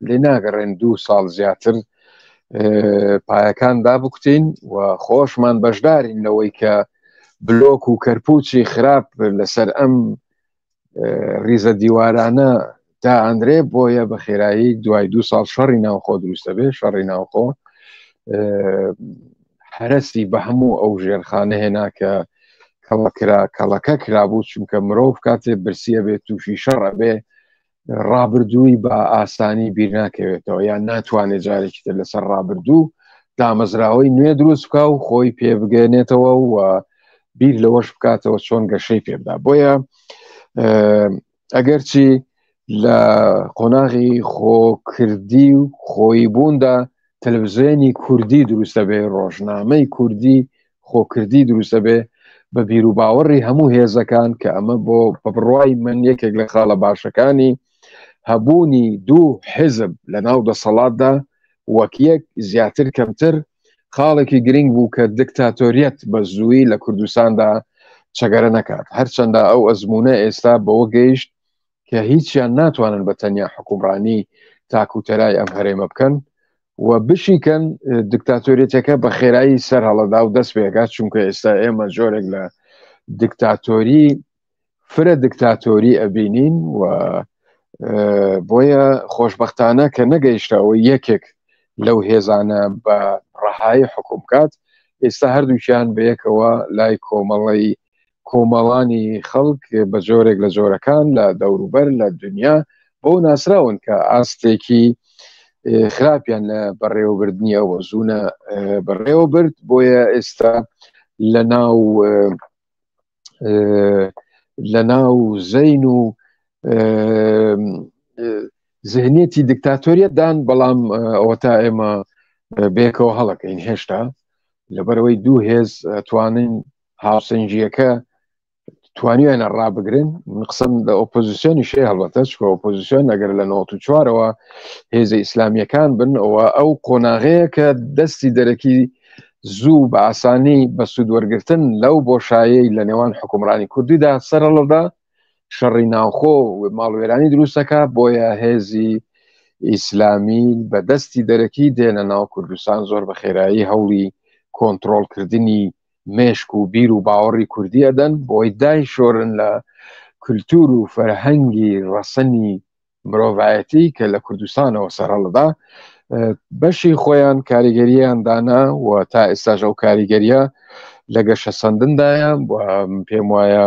لێ ناگەڕێن 2 ساڵ زیاتر پایەکان دابکوتین و خۆشمان بەشدارین لەوەی کە بلۆک و کەرپوچی خراپ لەسەر ئەم ریزە دیوارانە تا ئەندرێ بۆیە بە خێرایی دوای 2 ساڵ شەڕی ناوخۆ دروستە بێ شەڕی ناوخۆ هەرەسی بە هەموو ئەو ژێرخانە هێنا کە کەڵەکە کرابوو چونکە مرۆڤ کاتێ برسیە بێت تووشی شەڕە بێ ڕابردووی بە ئاسانی بیر ناکەوێتەوە یان ناتوانێت جارێکی تر لەسەر ڕابردوو دامەزراوەی نوێ دروست بکە و خۆی پێ بگەێنێتەوە و بیر لەوەش بکاتەوە چۆن گەشەی پێبدا بۆیە ئەگەرچی لە قۆناغی خۆکردی و خۆی بووندا تەلەڤیزیۆنی کوردی دروستە بێ، ڕۆژنامەی کوردی خۆکردی دروستە بێ بە بیر و باوەڕی هەموو هێزەکان، کە ئەمە بۆ بە بڕوای من یەکێک لە خاڵە باشەکانی هەبوونی دوو حزب لە ناو دەسەڵاتدا وەک یەک زیاتر کەمتر خاڵێکی گرنگ بوو کە دیکتاتۆریەت بە زووی لە کوردستاندا چەگەرە نەکات. هەرچەندە ئەو ئەزمونە ئێستا بەوە گەیشت کە هیچیان ناتوانن بە تەنیا حکومڕانی تاکوتەرای ئەم هەرێمە بکەن و بشیکەن دیکتاتۆریەتەکە بە خێرایی سەر هەڵەدا و دەست پێکات، چونکە ئێستا ئێمە جۆرێک لە دیکتاتۆری فرە دیکتاتۆری ئەبینین و بۆیە خۆشببختانە کە نەگەیشتەوە یەکێک لەو هێزانە بە ڕەهایی حکومکات، ئێستا هەردووکیان بەیەکەوە لای کۆمەڵانی خەڵک بە جۆرێک لە جۆرەکان لە دەوروبەر لە دنیا بۆ ناسراون کە ئاستێکی خراپیان لە بەڕێوەبردننی ئەوە زوونە بەڕێوە برد. بۆیە ئێستا لە ناو زەین و زهنیەتی دیکتاتۆریەتدان، بەڵام ئەوە تا ئێمە بێکەوە هەڵەکەین هێشتا لەبەرەوەی دوو هێز توانین هاوسەنجیەکە توانیوانە ڕابگرن. من قسم لە ئۆپۆزیسیۆنی شێ هەڵبەتە، چکە ئۆپۆزیسیۆن ئەگەر لە 94ەوە هێزە ئیسلامیەکان بن، ئەوە ئەو قۆناغەیە کە دەستی دەرەکی زوو بە ئاسانی بە سوودوەرگرتن لەو بۆشایی لە نێوان حکومڕانی کوردیدا سەرهەڵدا شەڕی ناوخۆ ماڵوێرانی دروستەکە. بۆیە هێزی ئیسلامی بە دەستی دەرەکی دێنە ناو کوردستان، زۆر بە خێرایی هەوڵی کۆنتترۆلکردنی مێشک و بیر و باوەڕی کوردی ئەدەن بۆی دای شۆرن لە کولتور و فەرهەنگی ڕەسەنی مرۆڤایەتی کە لە کوردستانەوە سەرهەڵدا بەشی خۆیان کاریگەریان دانا و تا ئێستاژە و کاریگەریە لە گەشە سەندندایە و پێم وایە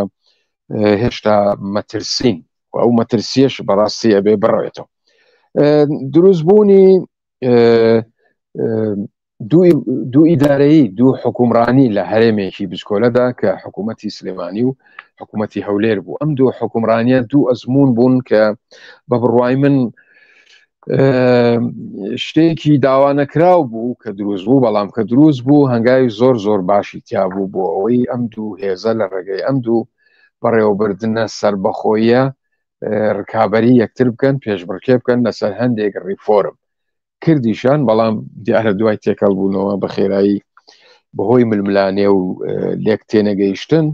هێشتا مەترسین و ئەو مەترسیەش بەڕاستی ئەبێ بڕێتەوە. دروستبوونی دوو ئیدارەیی دوو حکومڕانی لە هەرێمێکی بچکۆلەدا کە حکوومەتی سلێمانی و حکوومەتی هەولێر بوو. ئەم دوو حکومڕانیە دوو ئەزمون بوون کە بە بڕوای من شتێکی داوانەکراو بوو کە دروست بوو، بەڵام کە دروست بوو هەنگاوی زۆر زۆر باشی تیا بوو بۆ ئەوەی ئەم دوو هێزە لە ڕێگەی ئەم دوو بەڕێوەبردنە سربەخۆیە ڕکابەری یەکتر بکەن، پێشبڕکێ بکەن لەسەر هەندێک ڕیفۆرم کردیشان، بەڵام دیارە دوای تێکەڵ بوونەوە بە خێرایی بەهۆی ململانێ و لێک تێنەگەیشتن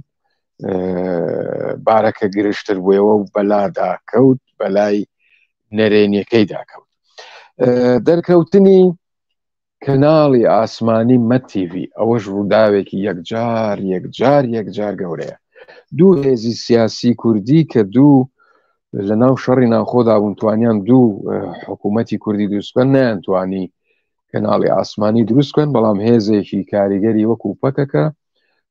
بارەکە گرشتر بوویەوە و بەلادا کەوت، بەلای نەرێنیەکەی داکەوت. دەرکەوتنی کەناڵی ئاسمانی مەتیV ئەوەش ڕووداوێکی یەکجار گەورەیە. دوو هێزی سیاسی کوردی کە دوو لە ناو شەڕی ناوخۆدا بوون توانیان دوو حکوومەتی کوردی دروستکەن، نەیانتوانی کەناڵی ئاسمانی دروستکەن، بەڵام هێزێکی کاریگەری وەکو پەکەکە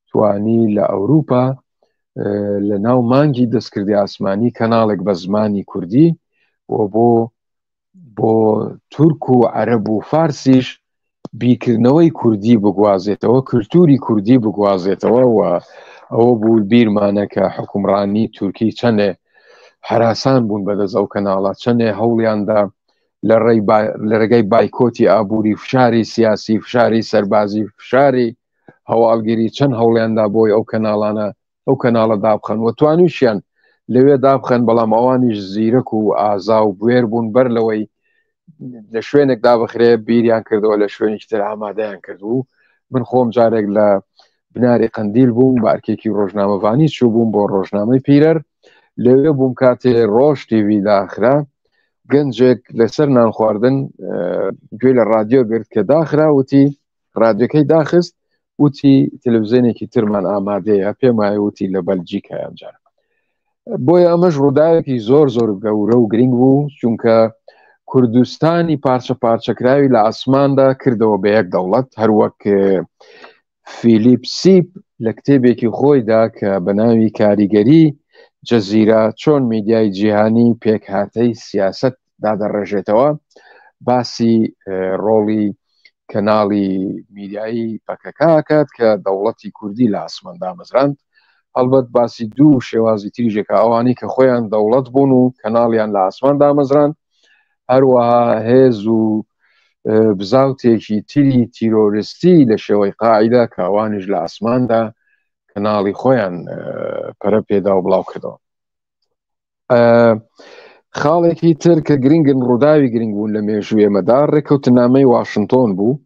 توانی لە ئەوروپا لە ناو مانگی دەستکردی ئاسمانی کەناڵێک بە زمانی کوردی و بۆ تورک و عەرەب و فارسیش بیرکردنەوەی کوردی بگوازێتەوە، کولتوری کوردی بگوازێتەوە. و ئەوە بوو بیرمانە کە حکومڕانی تورکی چەندێ هەراسان بوون بەدەست ئەو کەناڵە، چەندێ هەوڵیاندا لە ڕێگەی بایکۆتی ئابووری، فشاری سیاسی، فشاری سەربازی، فشاری هەواڵگیری، چەند هەوڵیاندا بۆی ئەو کەناڵە دابخەن و توانیشیان لەوێ دابخەن، بەڵام ئەوانیش زیرەک و ئازا و بوێر بوون بەر لەوەی لە شوێنێک دابخرێ بیریان کردەوە لە شوێنێکی تر ئامادەیان کردو. من خۆم جارێک لە بناری قەندیل بووم، بارکێکی ڕۆژنامەوانی چوو بووم بۆ ڕۆژنامەی پیرەر، لەوێ بووم کاتێ ڕۆژ تیڤ داخرا، گەنجێک لەسەر نان خواردن گوێ لە رادیۆ گرت کە داخرا، وتی رادیۆکەی داخست، وتی تەلەڤیزیۆنێکی ترمان ئامادەیە، پێم وایە وتی لە بەلجیکا ئەمجار. بۆیە ئەمەش ڕووداوێکی زۆر گەورە و گرنگ بوو، چونکە کوردستانی پارچە پارچەکراوی لە ئاسماندا کردەوە بە یەک دەوڵەت، هەروەک فیلیپ سیپ لە کتێبێکی خۆیدا کە بە ناوی کاریگەری جەزیرە چۆن میدیای جیهانی پێکهاتەی سیاست دادەڕێژێتەوە، باسی ڕۆڵی کەناڵی میدیایی پەکەکەکات کە دەوڵەتی کوردی لە ئاسمان دامەزراند. هەڵبەت باسی دوو شێوازی تریژێکە ئەوانی کە خۆیان دەوڵەت بوون و کەناڵیان لە ئاسمان دامەزران، هەروەها هێز و بزاوتێکی تری تیرۆریستی لە شێوەی قاعیدا کە ئەوانیش لە ئاسماندا کەناڵی خۆیان پەرە پێدا و بڵاو کردەوە. خاڵێکی تر کە گرنگن ڕووداوی گرنگ بوون لە مێژووی ئێمەدا ڕێکەوتنامەی واشنتۆن بوو.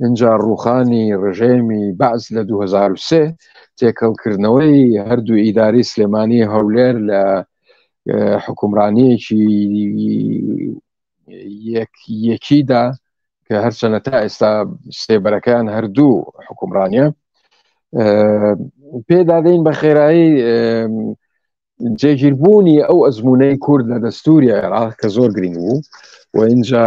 اینجا ڕووخانی ڕژێمی بەعز لە 2003 تێکەڵکردنەوەی هەردوو ئیداری سلێمانی هەولێر لە حکومڕانیەکی یەکیدا کە هەرچەنە تا ئێستا سێبەرەکان هەردوو حکومڕانیە پێدادەین بە خێرایی جێگیربوونی ئەو ئەزمونەی کورد لە دەستوری عێراق کە زۆر گرنگ بوو و اینجا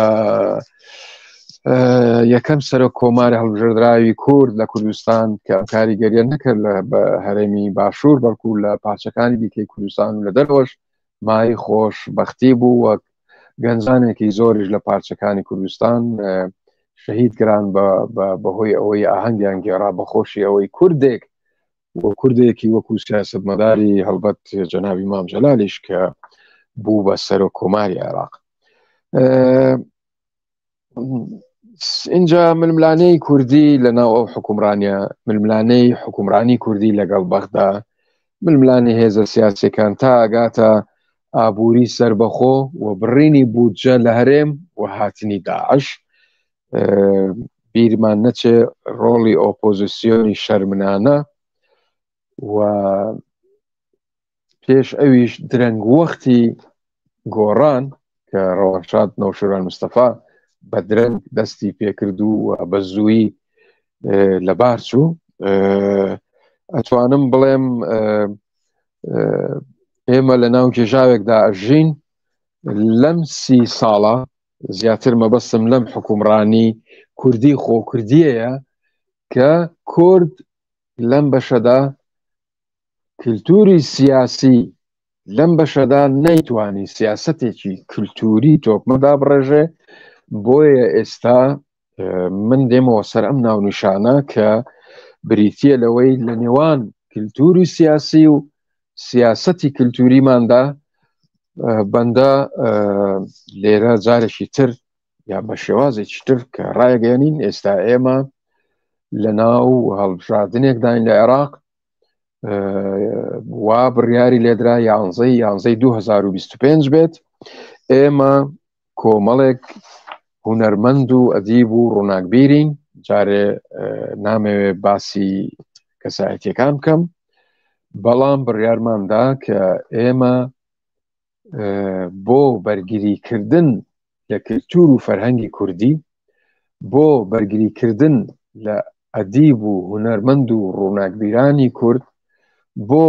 یەکەم سەرۆک کۆماری هەڵبژێردراوی کورد لە کوردستان کە ئەم کاریگەریە نەکرد بە هەرێمی باشوور بەڵکو لە پارچەکانی دیکەی کوردستان و لە دەرەوەش مای خۆش بەختی بوو وەک گەنجانێکی زۆریش لە پارچەکانی کوردستان شەهید گران بەهۆی ئەوەی ئاهەنگیان گێڕا بەخۆشی ئەوەی کوردێک و کوردێکی وەکو سیاسەتمەداری هەڵبەت جەنابی مام جەلالیش کە بوو بە سەرۆک کۆماری عێراق. اینجا ململانەی کوردی لەناو ئەو حکومڕانیە، ململانەی حکومڕانی کوردی لەگەڵ بەغدا، ململانی هێزە سیاسیەکان تا ئاگاتە ئابووری سربەخۆ و بڕینی بودجە لە هەرێم و هاتنی داعش. بیرمان نەچێ ڕۆڵی ئۆپۆزیسیۆنی شەرمنانە و پێش ئەویش درەنگ وەختی گۆڕان کە ڕەوەشاد نەوشیروان مستەفا بە درەنگ دەستی پێکرد و بە زووی لەبار چوو. ئەتوانم بڵێم ئێمە لە ناو کێژاوێکدا ئەژین لەم 30 ساڵە زیاتر مەبەستم لەم حکومڕانی کوردی خۆکردیەیە کە کورد لەم بەشەدا کللتوری سیاسی لەم بەشەدا نەیتوانی سیاسەتێکی کللتوری تۆپمەدا بڕێژێ. بۆیە ئێستا من دێمەوە سەر ئەم ناونیشانە کە بریتیە لەوەی لە نێوان کللتوری سیاسی و سیاسەتی کللتوریماندا بەندە لێرە جارێکی تر یا بە شێوازێکی تر کە ڕایگەیەنین ئێستا ئێمە لە ناو هەڵبژاردنێکداین لە عێراق وا بڕیاری لێدرا 11 2025 بێت. ئێمە کۆمەڵێک هونەرمەند و ئەدیب و ڕووناکبیرین، جارێ نامەوێ باسی کەسایەتیەکان بکەم، بەڵام بڕیارماندا کە ئێمە بۆ بەرگریکردن لە کللتور و فەرهەنگی کوردی، بۆ بەرگریکردن لە ئەدیب و هونەرمەند و ڕووناکبیرانی کورد، بۆ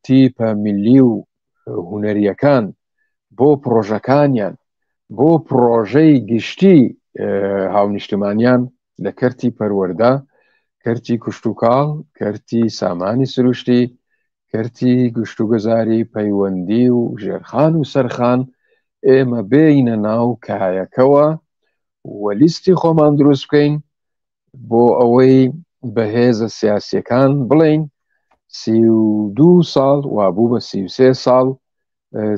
تیپە میلی و هونەریەکان، بۆ پرۆژەکانیان، بۆ پرۆژەی گشتی هاونیشتمانیان لە کەرتی پەروەردە، کەرتی کوشتوکاڵ، کەرتی سامانی سروشتی، کەرتی گشتوگەزاری پەیوەندی و ژێرخان و سەرخان، ئێمە بێینە ناو کایەکەوە و لیستی خۆمان دروست بکەین بۆ ئەوەی بەهێزە سیاسیەکان بڵین 32 ساڵ وابوو بە 33 ساڵ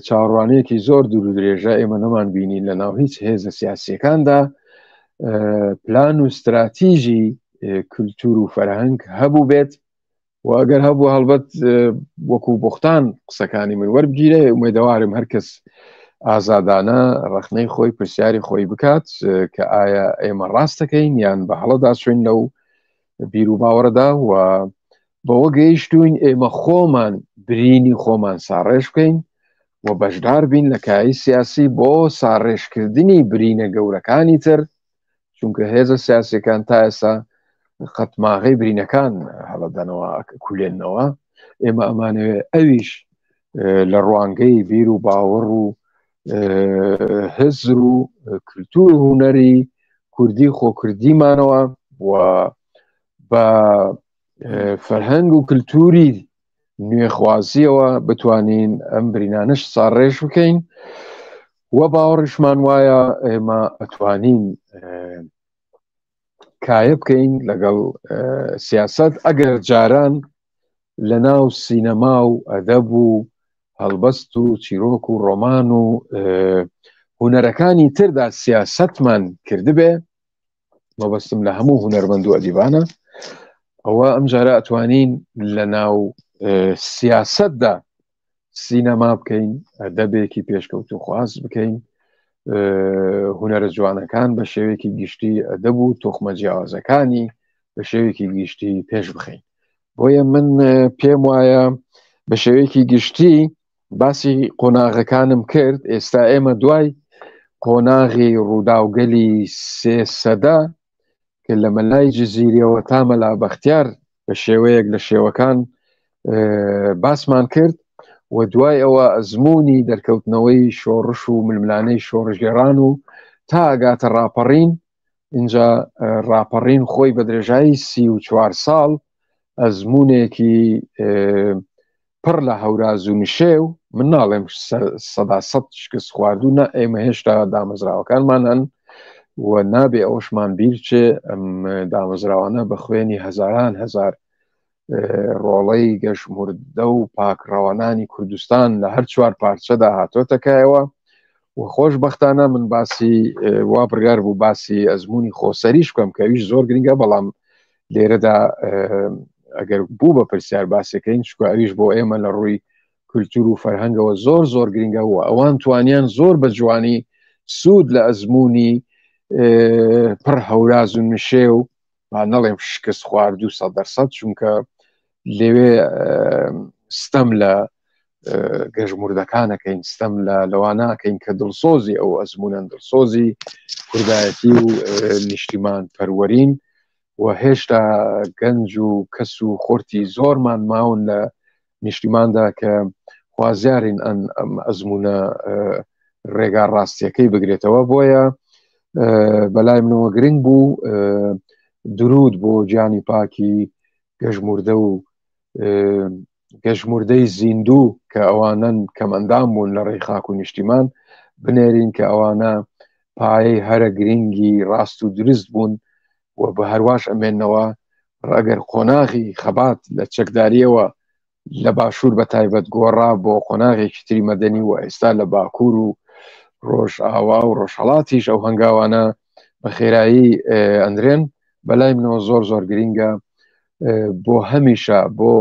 چاوەڕوانەیەکی زۆر دوور و درێژە ئێمە نەمان بینین لە ناو هیچ هێزە سیاسیەکاندا پلان و استراتیژی کللتور و فەرهەنگ هەبوو بێت و ئەگەر هەبوو هەڵبەت وەکو بوختان قسەکانی من وەربگیرێ ئومێدەوارم هەرکەس ئازادانە ڕەخنەی خۆی پرسیاری خۆی بکات کە ئایا ئێمە ڕاستەکەین یان بە هەڵەدا چوین لەو بیر و باوەڕدا و بەوە گەیشتوین ئێمە خۆمان برینی خۆمان ساڕێژ بکەین و بەشدار بین لە کایی سیاسی بۆ ساڕێژکردنی برینە گەورەکانی تر، چونکە هێزە سیاسیەکان تا ئێستا قەتماغی برینەکان هەڵەدەنەوە کولێنەوە. ئێمە ئەمانەوێ ئەویش لە ڕوانگەی بیر و باوەڕ و هزر و کللتور و هونەری کوردی خۆکردیمانەوە و بە فەرهەنگ و کللتوری نوێخوازیەوە بتوانین ئەم برینانش ساڕێژ بکەین و باوەڕشمان وایە ئێمە ئەتوانین کایە بکەین لەگەڵ سیاست ئەگەر جاران لە ناو سینەما و ئەدەب و هەڵبەست و چیرۆک و ڕۆمان و هونەرەکانی تردا سیاستمان کردبێ مەبەستم لە هەموو هونەرمەند و ئەدیبانە ئەوە ئەم جارە ئەتوانین لە ناو سیاستدا سینەما بکەین ئەدەبێکی پێشکەوت و خواز بکەین هونەرە جوانەکان بە شێوەیەکی گشتی ئەدەب و تۆخمە جیاوازەکانی بە شێوەیەکی گشتی پێش بخەین بۆیە من پێم وایە بە شێوەیەکی گشتی باسی قۆناغەکانم کرد ئێستا ئێمە دوای قۆناغی ڕووداوگەلی سێسەدا کە لە مەلای جززیریەوە تا مەلا بەختیار بە شێوەیەک لە شێوەکان باسمان کرد و دوای ئەوە ئەزمموی دەرکەوتنەوەی شۆڕش و ململانەی شۆڕژگەران و تا ئەگاتە ڕاپەڕین اینجا ڕاپەڕین خۆی بە درێژایی 34 ساڵ ئەزممونێکی پڕ لە هەوراز و نشێ و من ناڵێم 100 شکست خواردو نە ئێمە هێشتا دامەزراوەکانمان هەن و نابێ ئەوشمان بیرچێ ئەم دامەزراوانە بە خوێنی هەزاران هەزار ڕۆڵەی گەشموردە و پاکڕەوانانی کوردستان لە هەر چوار پارچەدا هاتۆتەکایەوە و خۆشبەختانە من باسی وا بڕیار بوو باسی ئەزمموی خۆسەریش بکەم کە ئەویش زۆر گرنگە بەڵام لێرەدا ئەگەر بوو بە پرسیار باسەکەین چکە ئەویش بۆ ئێمە لە ڕووی کولتور و فەرهەنگەوە زۆر گرنگە و ئەوان توانیان زۆر بە جوانی سوود لە ئەزمموی پڕ هەوراز و نشێ و نەڵێم شکست خوارد و 100% چونکە لێوێ ستەم لە گەژموردەکانەکەین ستەم لە لەواناکەین کە دڵسۆزی ئەو ئەزمونەن دڵسۆزی کوردایەتی و نیشتیمان پەروەرین و هێشتا گەنج و کەس و خۆرتی زۆرمان ماون لە نیشتیماندا کە خوازیارین ئەم ئەزمونە ڕێگا ڕاستیەکەی بگرێتەوە بۆیە بەلای منەوە گرنگ بوو درود بۆ گیانی پاکی گەژموردە و گەژموردەی زیندوو کە ئەوانن کەمەندام بوون لە ڕێی خاک و نیشتیمان بنێرین کە ئەوانە پایەی هەرە گرنگی ڕاست و درست بوون و بە هەرواش ئەمێنەوە ڕەگەر قۆناغی خەبات لە چەکداریەوە لە باشوور بە تایبەت گۆڕا بۆ قۆناغێکی تری مەدەنی و ئێستا لە باکوور و ڕۆژ ئاوا و ڕۆژهەڵاتیش ئەو هەنگاوانە بە خێرایی ئەندرێن بەلای منەوە زۆر گرینگە بۆ هەمیشە بۆ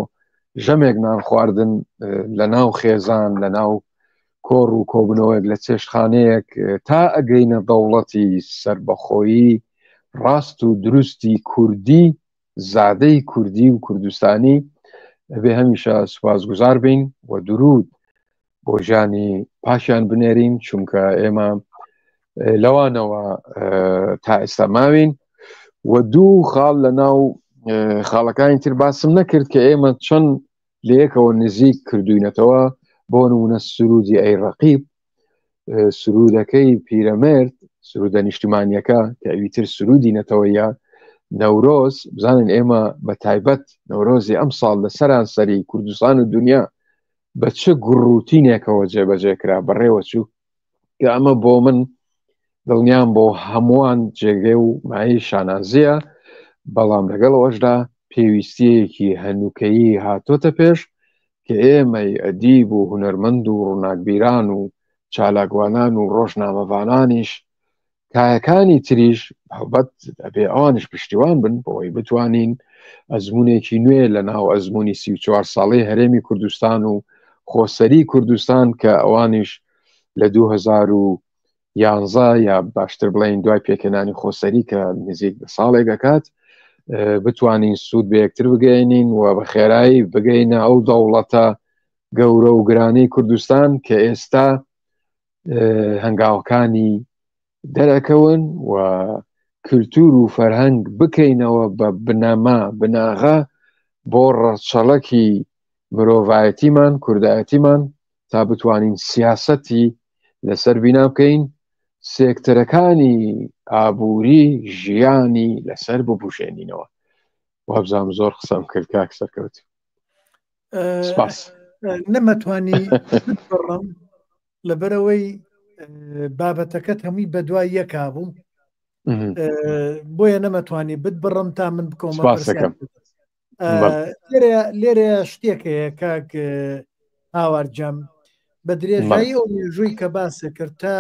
ژەمێک نان خواردن لە ناو خێزان لە ناو کۆڕ و کۆبنەوەیەک لە چێشتخانەیەک تا ئەگەینە دەوڵەتی سربەخۆیی ڕاست و دروستی کوردی زادەی کوردی و کوردستانی بێ هەمیشە سوپاسگوزار بین و درود بۆ ژیانی پاشیان بنێرین چونکە ئێمە لەوانەوە تا ئێستا ماوین و دوو خاڵ لە ناو خاڵەکانی تر باسم نەکرد کە ئێمە چەند لە یەکەوە نزیک کردوینەتەوە بۆ نمونە سرودی ئەی ڕەقیب سرودەکەی پیرەمێرد سرودە نیشتیمانیەکە کە ئەویتر سرودینەتەوە یا نەورۆز بزانن ئێمە بە تایبەت نەورۆزی ئەم ساڵ لە سەرانسەری کوردستان و دنیا بە چه گوڕوتینێکەوە جێبەجێکرا بەڕێوە چوو کە ئەمە بۆ من دڵنیان بۆ هەمووان جێگەی و مای شانازیە بەڵام لەگەڵەوەشدا پێویستیەکی هەنووکەیی هاتۆتە پێش کە ئێمەی ئەدیب و هونەرمەند و ڕووناکبیران و چالاکوانان و ڕۆژنامەوانانیش کایەکانی تریش هەڵبەت ئەبێ ئەوانش پشتیوان بن بۆی بتوانین ئەزمونێکی نوێ لە ناو ئەزمموی 34 ساڵەی هەرێمی کوردستان و خۆسەری کوردستان کە ئەوانیش لە 2011 یا باشتر بڵین دوای پێکەنانی خۆسەری کە نزیک بە ساڵێک ئەکات بتوانین سوود بە یەکتر بگەینین و بە خێرایی بگەینە ئەو دەوڵەتە گەورە و گرانەی کوردستان کە ئێستا هەنگاوەکانی دەرەکەون و کولتور و فەرهەنگ بکەینەوە بە بنەما بناغا بۆ ڕەچەڵەکی مرۆڤایەتیمان کوردایەتیمان تا بتوانین سیاسەتی لەسەر بینا بکەین سێکتەرەکانی ئابووری ژیانی لەسەر بپوشێنینەوە وابزانم زۆر قسەم کرد کاک سەرکەوت سپاس نەمەتوانی بڕم لەبەرەوەی بابەتەکەت هەمووی بە دوای یەکا بوو بۆیە نەمەتوانی بڕم تا من بکۆمە لێرە شتێکەیە کاک هاوارجەم بە درێژایی ئەو مێژووی کە باسە کرد تا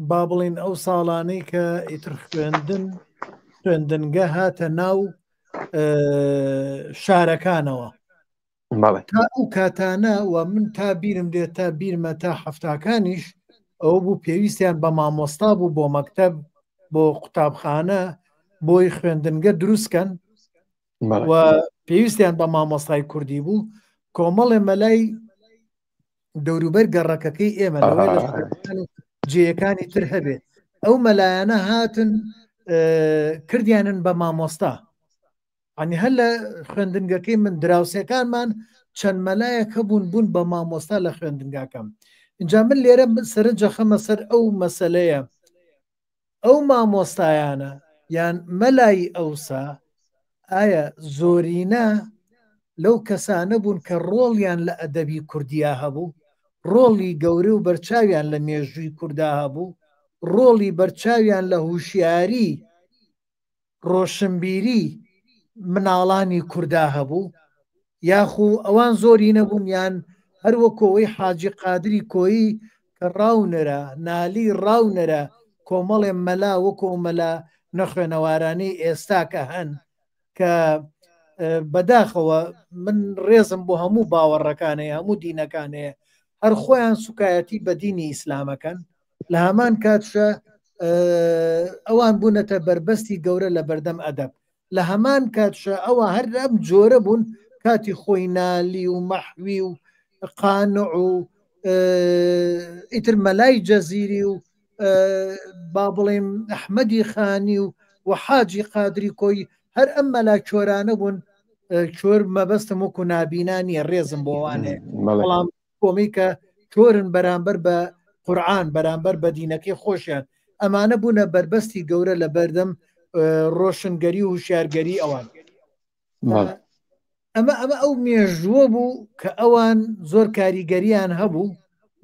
با بڵین ئەو ساڵانەی کە ئیتر خوێندنگە هاتە ناو شارەکانەوە تا ئەو کاتانە و من تا بیرم دێت تا بیرمە تا هەفتاکانیش ئەوە بوو پێویستیان بە مامۆستا بوو بۆ مەکتەب بۆ قوتابخانە بۆی خوێندنگە دروستکەن و پێویستیان بە مامۆستای کوردی بوو کۆمەڵێ مەلای دەوروبەر گەڕەکەکەی ئێمە لەوەی لە جێیەکانی تر هەبێت ئەو مەلایەنە هاتن کردیانن بە مامۆستا ئەنی هەر لە خوێندنگەکەی من دراوسەکانمان چەند مەلایەکە بوون بە مامۆستا لە خوێندنگاکەم اینجا من لێرە سەرنجە خەمە سەر ئەو مەسەلەیە ئەو مامۆستایانە یان مەلای ئەوسا ئایا زۆرینە لەو کەسانە بوون کە ڕۆڵیان لە ئەدەبی کوردیا هەبوو ڕۆڵی گەورە و بەرچاویان لە مێژووی کووردا هەبوو ڕۆڵی بەرچاویان لە هوشیاری ڕۆشنبیری مناڵانی کووردا هەبوو یاخو ئەوان زۆری نەبوون یان هەروەکەوەی حاجی قادری کۆیی کە ڕاونەرە نالی ڕاونەرە کۆمەڵێ مەلا وەکۆ مەلا نەخوێنەوارانەی ئێستا کە هەن کە بەداخەوە من ڕێزم بۆ هەموو باوەڕەکانەیە هەموو دینەکانەیە هەر خۆیان سوکایەتی بە دینی ئیسلامەکەن لە هەمان کاتشە ئەوان بوونەتە بربەستی گەورە لە بەردەم ئەدەب لە هەمان کاتشە ئەوە هەر ئەم جۆرە بوون کاتی خۆی نالی و مەحوی و قانع و ئیتر مەلای جەزیری و با بڵێم ئەحمەدی خانی و حاجی قادری کۆی هەر ئەم مەلا چۆرانە بوون چۆر مەبەستم وەکو نابینانی ڕێزم بۆوانێ بەڵام کۆمی کە چۆرن بەرامبەر بە قورعان بەرامبەر بە دینەکەی خۆشیان ئەمانە بوونە بربەستی گەورە لە بەردەم ڕۆشنگەری و هوشیارگەری ئەوان ئەمە ئەو مێژووە بوو کە ئەوان زۆر کاریگەریان هەبوو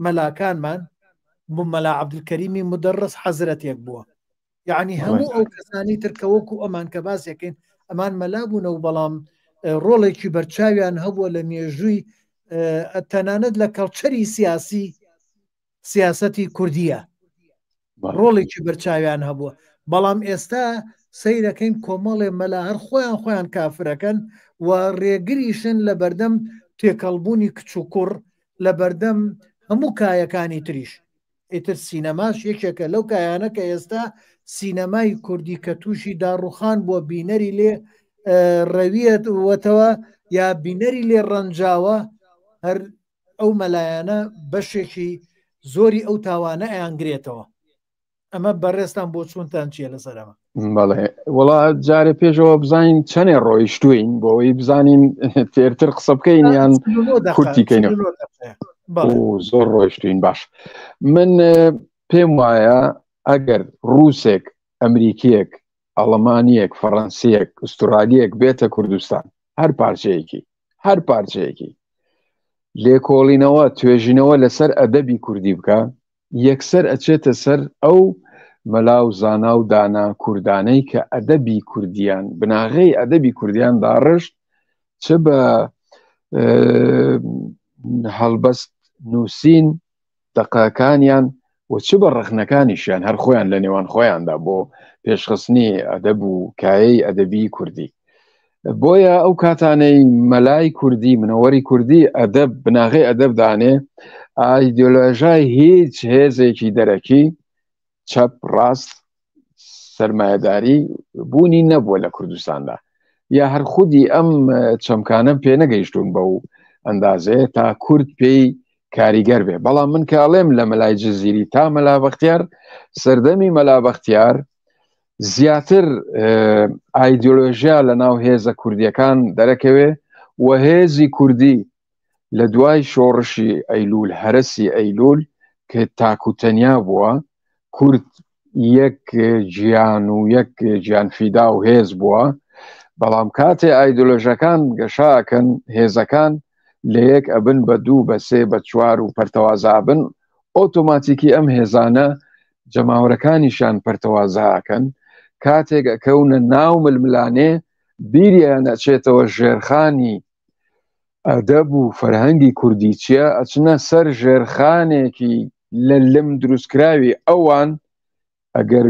مەلاکانمان بۆ مەلا عەبدولکەریمی مدەڕس حەزرەتێک بووە یعنی هەموو ئەو کەسانی ترکەوەکو ئەمان کە باسێکین ئەمان مەلا بوونە و بەڵام ڕۆڵێکی بەرچاویان هەبووە لە مێژووی تەنانەت لە کەڵچەری سیاسەتی کوردیە ڕۆڵێکی بەرچاویان هەبووە بەڵام ئێستا سەیرەکەین کۆمەڵێ مەلا هەر خۆیان کافرەکەن و ڕێگریشن لە بەردەم تێکەڵبوونی کچ و کوڕ لە بەردەم هەموو کایەکانی تریش ئیتر سینەماش یەکێکە لەو کایانە کە ئێستا سینەمای کوردی کە تووشی داڕوخان بووە بینەری لێ ڕەویەت وەتەوە یا بینەری لێ ڕەنجاوە هەر ئەو مەلایەنە بەشێکی زۆری ئەو تاوانە ئەیانگرێتەوە ئەمە بەڕێستان بۆ چونتان چیە لەسەرەمە بەڵێ وڵا جارێ پێشەوە بزانین چەنێ ڕۆیشتوین بۆەوەی بزانین تێرتر قسە بکەین یان کورتیکەینەوە زۆر ڕۆیشتوین باش من پێم وایە ئەگەر ڕووسێک ئەمریکیەک ئەڵەمانیەک فەڕەنسیەک ئوسترالیەک بێتە کوردستان هەر پارچەیەکی لێکۆڵینەوە توێژینەوە لەسەر ئەدەبی کوردی بکە یەکسەر ئەچێتە سەر ئەو مەلا و زانا و دانا کوردانەی کە ئەدەبی کوردیان بناغەی ئەدەبی کوردیان داڕشت چ بە هەڵبەست نووسین دەقەکانیان و چ بە ڕخنەکانیشیان هەر خۆیان لە نێوان خۆیاندا بۆ پێشخستنی ئەدەب و کایەی ئەدەبی کوردی بۆیە ئەو کاتانەی مەلای کوردی منەوەری کوردی ئەدەب بناغەی ئەدەب دانێ ئایدۆلۆژای هیچ هێزێکی دەرەکی چەپ ڕاست سەرمایەداری بوونی نەبووە لە کوردستاندا یا هەر خودی ئەم چەمکانە پێ نەگەیشتون بەو ئەندازەیە تا کورد پێی کاریگەر بێ بەڵام من کاڵێم لە مەلای جززیری تا مەلا بەختیار سەردەمی مەلا بەختیار زیاتر ئایدۆلۆژیا لە ناو هێزە کوردیەکان دەرەکەوێ و هێزی کوردی لە دوای شۆڕشی ئەیلول هەرسی ئەیلول کە تاکوتەنیا بووە کورد یەک گیان و یەک گیانفیدا و هێز بووە بەڵام کاتێ ئایدۆلۆژەکان گەشاکەن هێزەکان لە یەک ئەبن بە دوو بە سێ بە چوار و پەرتەوازابن ئۆتۆماتیکی ئەم هێزانە جەماوەرەکانیشان پەرتەوازاکەن کاتێک ئەکەونە ناو ململانێ بیریان ئەچێتەوە ژێرخانی ئەدەب و فەرهەنگی کوردی چییە ئەچنە سەر ژێرخانێکی لە لم دروستکراوی ئەوان ئەگەر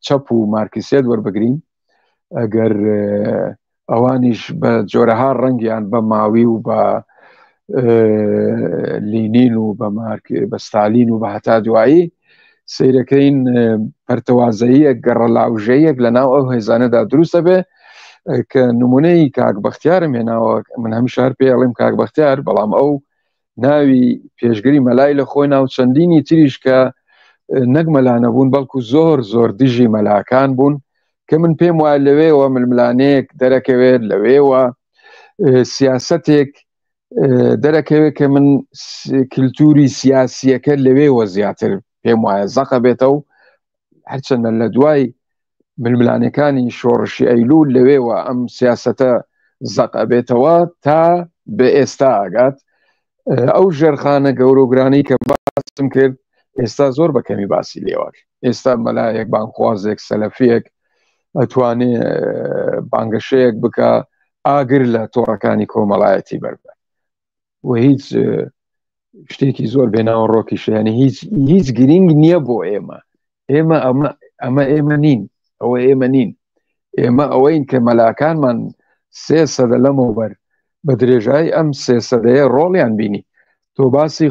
چەپ و مارکسیت وەربگرین ئەگەر ئەوانیش بە جۆرەها ڕەنگیان بە ماوی و بە لینین و بە ستالین و بە هەتا دوایی سیرەکەین پەرتەوازەیەک گەڕەلاوژەیەک لە ناو ئەو هێزانەدا دروستە بێ کە نمونەی کاک بەختیارم هێناوە من هەمیشار پێڵێم کاک بەختیار بەڵام ئەو ناوی پێشگری مەلای لە خۆی ناو چەندینی تریش کە نەک مەلانە بوون بەڵکو زۆر زۆر دژی مەلاکان بوون کە من پێم وایە لەوێەوە ململانەیەک دەرەکەوێت لەوێوە سیاسەتێک دەرەکەوێت کە من کللتوری سیاسیەکە لەوێوە زیاتر پێم وایە زەقە بێتە و هەرچەندە لە دوای ململانەکانی شۆڕشی ئەیلول لەوێوە ئەم سیاسەتە زەقە بێتەوە تا بە ئێستا ئاگات ئەو ژێرخانە گەورۆگرانی کە باسم کرد ئێستا زۆر بەکەمی باسی لێوەک ئێستا مەلایەک بانخوازێک سەلەفیەک ئەتوانێ بانگەشەیەک بکە ئاگر لە تۆڕەکانی کۆمەڵایەتی بەربە و هیچ شتێکی زۆر بێناوە ڕۆکیشیانی هیچ گرنگ نییە بۆ ئێمە ئێمە نین ئەوە ئێمە نین ئێمە ئەوەین کە مەلاکانمان 300 لەمەوبەر بە درێژایی ئەم 300 ڕۆڵیان بینی تۆ باسی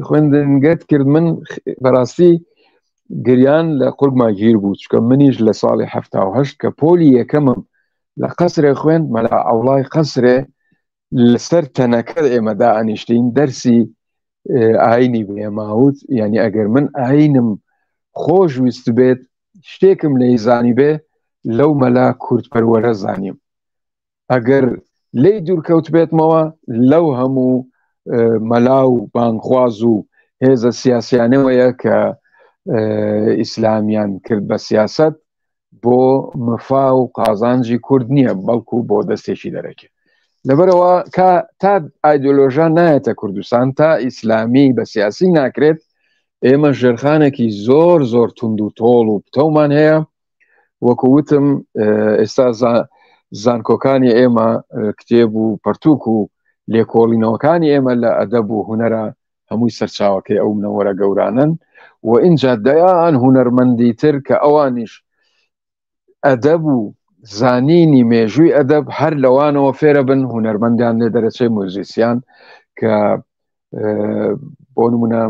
خوێندنگەت کرد من بەڕاستی گریان لە قورگما گیر بوو چکە منیش لە ساڵی 1970 کە پۆلی یەکەمم لە قەسرێ خوێند مەلا ئەوڵای قەسرێ لەسەر تەنەکە ئێمەدا ئەنیشتین دەرسی ئاینی بێماوت یعنی ئەگەر من ئاینم خۆش ویست بێت شتێکم لەی زانی بێ لەو مەلا کوردپەروەرە زانیم ئەگەر لی دوورکەوت بێتمەوە لەو هەموو مەلا و بانخواز و هێزە سیاسیانەوەیە کە ئیسلامیان کرد بە سیاست بۆ مفا و قازانجی کورد نییە بەڵکو بۆ دەستێکی دەرەکێ لەبەرەوە تا ئایدۆلۆژە نایەتە کوردستان تا ئیسلامی بە سیاسی ناکرێت ئێمە ژێرخانێکی زۆر زۆر تونند و تۆڵ و پتەومان هەیە وەکووتم ئێستا زانکۆکانی ئێمە کتێب و پەرتووک و لێکۆڵینەوەکانی ئێمە لە ئەدەب و هونەرە هەمووی سەرچاوەکەی ئەو منەوەرە گەورانن و اینجا دەیان هونەرمەندی تر کە ئەوانیش ئەدەب و زانینی مێژووی ئەدەب هەر لەوانەوە فێرە بن هونەرمەندیان لێ دەرەچەی موزیسیان کە بۆ نمونە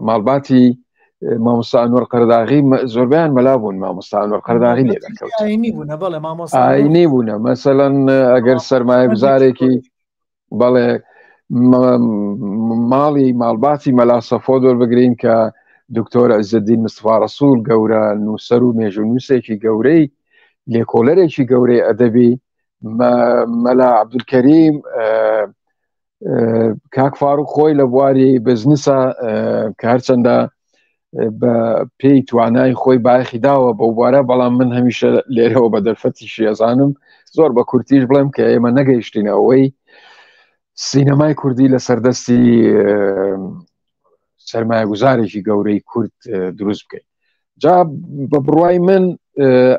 ماڵباتی مامۆستا ئەنوەر قەرداغی زۆربیان مەلا بوون مامۆستا ئەنوەر قەرداغی لێ دەکەوت ئاینی بوونە مەسەڵەن ئەگەر سەرمایە گوزارێکی بەڵێ ماڵباتی مەلا سەفۆ دۆربگرین کە دکتۆر عیزەدین مستفا ڕەسوول گەورە نووسەر و مێژونووسێکی گەورەی لێکۆلەرێکی گەورەی ئەدەبی مەلا عەبدولکەریم کاک فاروق خۆی لە بواری بزنسە کە هەرچەندە بە پێی توانای خۆی باەخی داوە بەو بوارە بەڵام من هەمیشە لێرەوە بە دەرفەتی شێزانم زۆر بە کورتیش بڵێم کە ئێمە نەگەیشتینەوەی سینەمای کوردی لە سەردەستی سەرمایە گوزارێکی گەورەی کورد دروست بکەین جا بە بڕوای من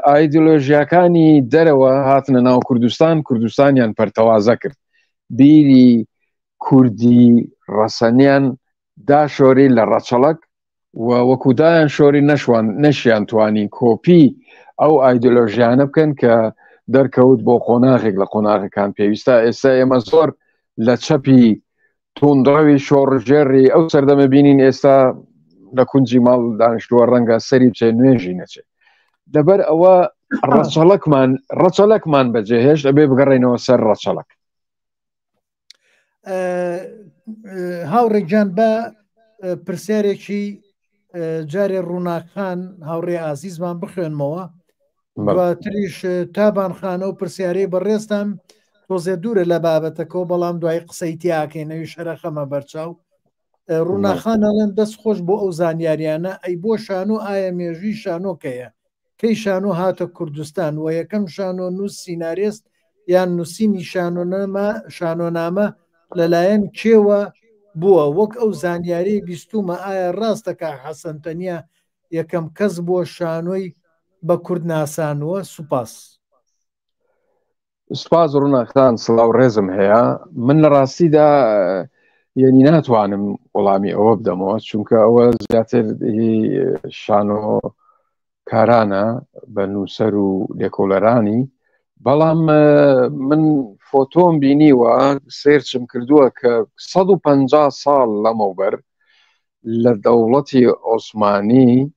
ئایدۆلۆژیاکانی دەرەوە هاتنە ناو کوردستانیان پەرتەوازە کرد بیری کوردی ڕەسەنیان داشۆری لە ڕەچەڵک و وەکودایان شۆری نەشیان توانین کۆپی ئەو ئایدۆلۆژیانە بکەن کە دەرکەوت بۆ قۆناغێک لە قۆناغەکان پێویستە ئێستا ئێمە زۆر لە چەپی تۆندڕەوی شۆڕژێڕی ئەو سەردەمە بینین ئێستا لە کونجی ماڵ دانیشتووە ڕەنگە سەری بچێ نوێژی نەچێت لەبەر ئەوە ڕەچەڵەکمان بەجێهێشت ئەبێ بگەڕێنەوە سەر ڕەچەڵک هاوڕێکجان بە پرسیارێکی جارێ ڕووناکخان هاوڕێ ئازیزمان بخوێنمەوە دواتریش تابانخانە و پرسیارەی بەڕێستان تۆزێ دوورە لە بابەتەکەەوە بەڵام دوای قسەی تیاکەینەوی شەرەخەمە بەرچاو ڕووناخانەڵێن دەست خۆش بۆ ئەو زانیاریانە ئەی بۆ شانۆ ئایا مێژووی شانۆکەیە کەی شانۆ هاتە کوردستان و یەکەم شانۆ نووس سینارێست یان نووسینی شانۆنامە لەلایەن کێوە بووە وەک ئەو زانیاری بیستومە ئایا ڕاستەکە حەسەنتەنیا یەکەم کەس بۆ شانۆی بە کورد ناسانوە سوپاس سپاس ڕووناکان سڵاو ڕێزم هەیە من لە ڕاستیدا یعنی ناتوانم وەڵامی ئەوە بدەمەوە چونکە ئەوە زیاتر شانۆ کارانە بە نووسەر و لێکۆلەرانی بەڵام من فۆتۆم بینیوە سێرچم کردووە کە 150 ساڵ لەمەوبەر لە دەوڵەتی عوسمانی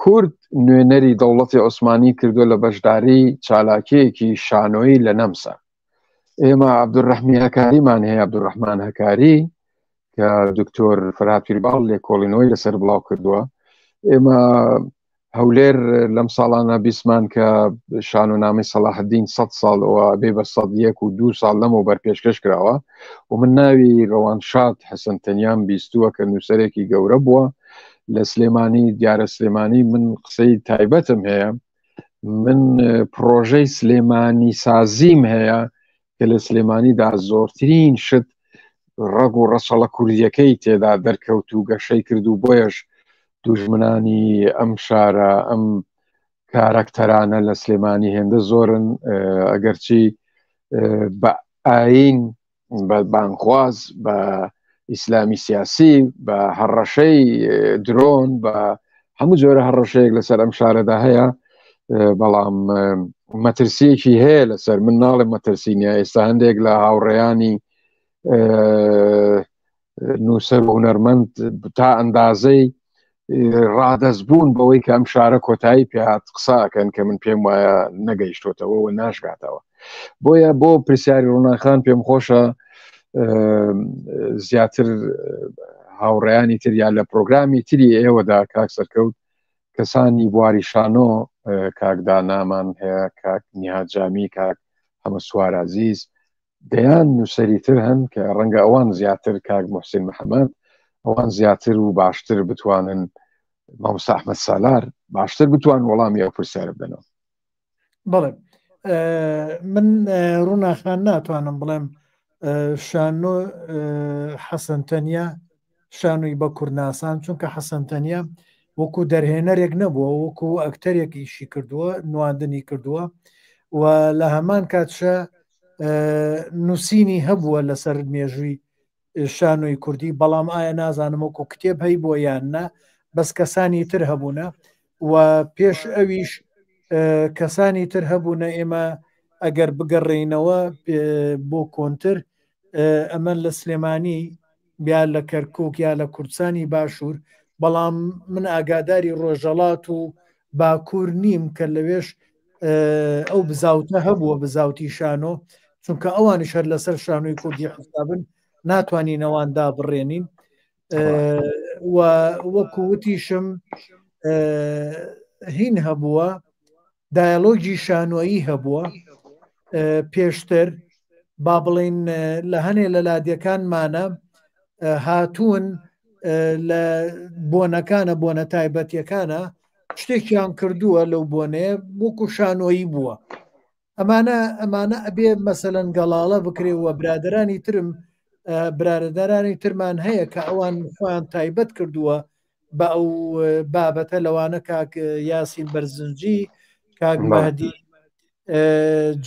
کورد نوێنەری دەوڵەتی عوسمانی کردو لە بەشداری چالاکیەکی شانۆیی لە نەمسا ئێمە عەبدوڕەحمی هەکاریمان هەیە عەبدوڕەحمان هەکاری کە دکتۆر فەرهاد پیرباڵ لێکۆڵینەوەی لەسەر بڵاو کردووە ئێمە هەولێر لەم ساڵانە بیسمان کە شانۆنامەی سەلاحەدین 100 ساڵەوە بێ بە 101 و 2 ساڵ لەمەوبەر پێشکەش کراوە و من ناوی ڕەوانشاد حەسەن تەنیام بیستووە کە نووسەرێکی گەورە بووە لە سلێمانی دیارە سلێمانی من قسەی تایبەتم هەیە من پرۆژەی سلێمانی سازیم هەیە کە لە سلێمانیدا زۆرترین شت ڕەگ و ڕەچەڵە کوردیەکەی تێدا دەرکەوت و گەشەی کرد و بۆیەش دوژمنانی ئەم شارە ئەم کارەکتەرانە لە سلێمانی هێندە زۆرن ئەگەرچی بە ئاین بە بانخواز بە ئیسلامی سیاسی بە هەڕەشەی درۆن بە هەموو جۆرە هەڕەشەیەک لەسەر ئەم شارەدا هەیە بەڵام مەترسیەکی هەیە لەسەر من ناڵێ مەترسینە ئێستا هەندێک لە هاوڕێیانی نووسەر و هونەرمەند تا ئەندازەی ڕادەستبوون بەوەی کە ئەم شارە کۆتایی پێهات قساکەن کە من پێم وایە نەگەیشتۆتەوە و ناشگاتەوە بۆیە بۆ پرسیاری ڕووناخان پێم خۆشە زیاتر هاوڕێیانی تریا لە پرۆگرامی تری ئێوەدا کاک سەرکەوت کەسانی بواری شانۆ کاکدانامان هەیە کاک نیهاجامی کاک هەمە سوار عزیز دەیان نووسەریتر هەن کە ڕەنگە ئەوان زیاتر کاک محسین محەممەد ئەوان زیاتر و باشتر بتوانن مامۆستا ئەحمەد سالار باشتر بتوان وەڵامی ئەو پرسیارە بدەنەوە. بەڵێ من ڕووناخان ناتوانم بڵێم شانۆ حەسەن تەنیا شانۆی بە کوردناسان چونکە حەسەن تەنیا وەکو دەرهێنەرێک نەبووە وەکو ئەکتەرێکیشی کردووە نواندنی کردووە و لە هەمان کاتشە نووسینی هەبووە لەسەر مێژووی شانۆی کوردی بەڵام ئایا نازانم وەکو کتێب هەی بۆ یاننا بەس کەسانی تر هەبوونە و پێش ئەویش کەسانی تر هەبوونە ئێمە ئەگەر بگەڕێینەوە بۆ کۆنتر ئەمە لە سلێمانی بیا لە کەرکووک یا لە کوردستانی باشوور بەڵام من ئاگاداری ڕۆژەڵات و باکوور نیم کە لەوێش ئەو بزاوتە هەبووە بزاوتی شانۆ چونکە ئەوانش هەر لەسەر شانۆی کوردی حسابن ناتوانینەواندا بڕێنین و وەکووتیشم هین هەبووە دایالۆگی شانۆیی هەبووە پێشتر با بڵین لە هەنێ لە لادیەکانمانە هاتوون لە بۆنەکانە بۆنە تایبەتیەکانە شتێکیان کردووە لەو بۆنەیە وەکو شانۆیی بووە ئەمانە ئەبێ مەسەلەن گەڵاڵە بکرێەوە برادرانی ترم برادرانی ترمان هەیە کە ئەوان خۆیان تایبەت کردووە بە ئەو بابەتە لەوانە کاک یاسین بەرزنجی کاک مەهدی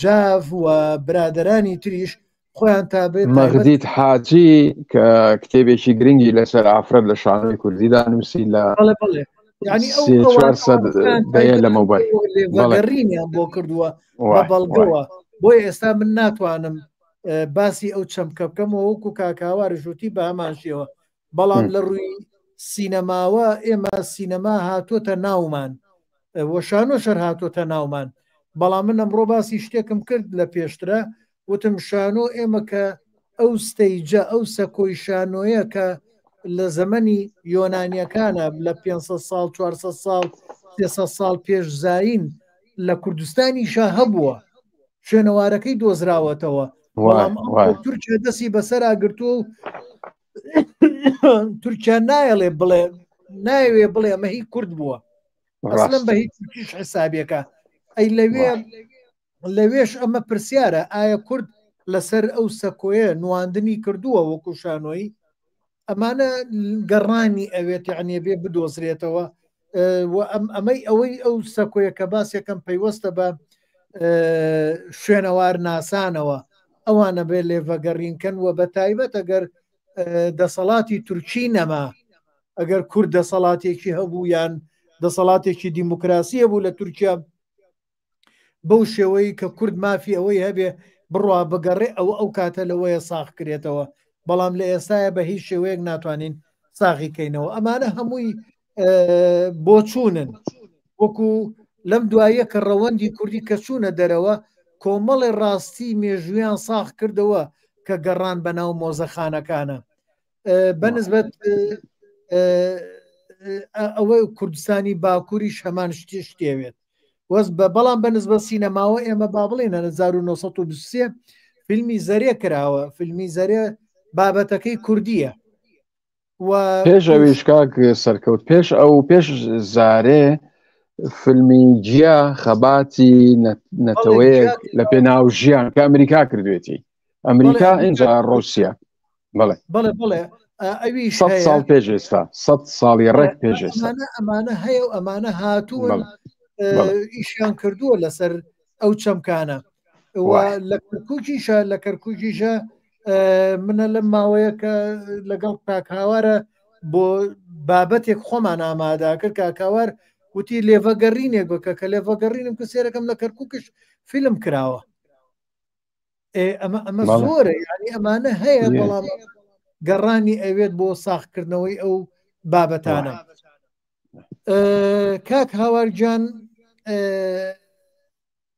جاف و برادرانی تریش خۆیان تابێت مەغدید حاجی کە کتێبێکی گرنگی لەسەر ئافرەت لە شانۆی کوردیدا نووسی لە لەمەوبەرڕینیان بۆ کردووە بەڵگەوە بۆی ئێستا من ناتوانم باسی ئەو چەمکە بکەمەوە وەکو کاکاوارژوتی بە هەمانشیەوە بەڵام لە ڕووی سینەماوە ئێمە سینەما هاتوۆتە ناومان وەشانۆ شەر هاتوۆتە ناومان بەڵام من ئەمڕۆ باسی شتێکم کرد لە پێشترە وتم شانۆ ئێمە کە ئەو ستەیجە ئەو سەکۆی شانۆیە کە لە زەمەنی یۆنانیەکانە لە 500 ساڵ 400 ساڵ 300 ساڵ پێش زاین لە کوردستانی شا هەبووە شوێنەوارەکەی دۆزراوەتەوە بەڵام تورکیا دەستی بەسەر ئاگرتووە و تورکیا نایەڵێ بڵێ ناوێ بڵێ ئەمە هی کورد بووە ئەسڵەن بە هیچ تورکیش حسابیەکە ئەی لەوێش ئەمە پرسیارە ئایا کورد لەسەر ئەو سەکۆیە نواندنی کردووە وەکو شانۆیی ئەمانە گەڕانی ئەوێت یعنی بێ بدۆزرێتەوە ئەمەی ئەوەی ئەو سەکۆیە کە باسیەکەم پەیوەستە بە شوێنەوار ناسانەوە ئەوانە بێ لێڤەگەڕینکەن وە بە تایبەت ئەگەر دەسەڵاتی تورکی نەما ئەگەر کورد دەسەڵاتێکی هەبوو یان دەسەڵاتێکی دیموکراسی بوو لە تورکیا بەو شێوەی کە کورد مافی ئەوەی هەبێ بڕوا بگەڕێ ئەو کاتە لەوەیە ساخ کرێتەوە بەڵام لە ئێستاە بە هیچ شێوەیەک ناتوانین ساغیکەینەوە ئەمانە هەمووی بۆچوونن وەکو لەم دوایە کە ڕەوەندی کوردی کە چوونە دەرەوە کۆمەڵی ڕاستی مێژویان ساخ کردەوە کە گەڕان بەناو مۆزەخانەکانە بەنسبەت ئەوەی کوردستانی باکووریش هەمان شتێوێت وەست بە بەڵام بەنسبە سینەماوە ئێمە با بڵێنە 1923 فیلمی زەرێ کراوە فیلمی زەرێ بابەتەکەی کوردیە پێش ئەویش کاک سەرکەوت پێش زارێ فیلمی جیا خەباتی نەتەوەیەک لە پێناو ژیان کە ئەمریکا کردوێتی ئەمریکا اینجا ڕۆسیا بڵێ بڵێ ئەویش 100 ساڵ پێش ئێستا 100 ساڵی ڕێک پێش ئێستا ئەمانە هەیە و ئەمانە هاتوون ئیشیان کردووە لەسەر ئەو چەمکانە لە کەرکووکیشە منە لەم ماوەیە کە لەگەڵ کاکاوارە بۆ بابەتێک خۆمان ئامادا کرد کاکاوار وتی لێڤەگەڕینێک بکە کە لێڤەگەڕینم کە سێرەکەم لە کەرکووکش فیلم کراوە ئەمە زۆرە ینی ئەمانە هەیە بەڵام گەڕانی ئەوێت بۆ ساختکردنەوەی ئەو بابەتانە کاک هاوارجان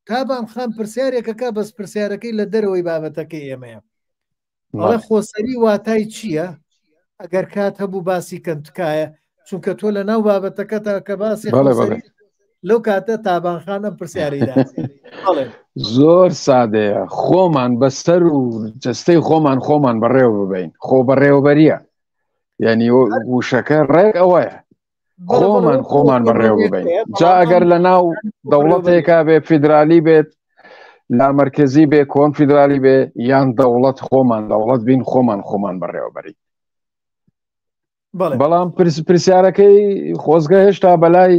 تابان خام پرسیارێکەکە بەس پرسیارەکەی لە دەرەوەی بابەتەکەی ئێمەیە ئەڵێ خۆسەری واتای چییە ئەگەر کات هەبوو باسی کەنتکایە چونکە تۆ لە ناو بابەتەکەتە کە باسی لەو کاتە تابانخان ئەم پرسیاریدا زۆر سادەیە خۆمان بەسەر و جستەی خۆمان بەڕێوە ببین خۆ بەڕێوەبەریە یعنی وشەکە ڕێک ئەوەیە خۆمان بەڕێوە ببین جا ئەگەر لە ناو دەوڵەتێکا بێ فیدرالی بێت لا مرکزی بێ کۆن فیدرالی بێ یان دەوڵەت خۆمان دەوڵەت بین خۆمان بەڕێوەبەری بەڵام پرسیارەکەی خۆزگە هێشتا بەلای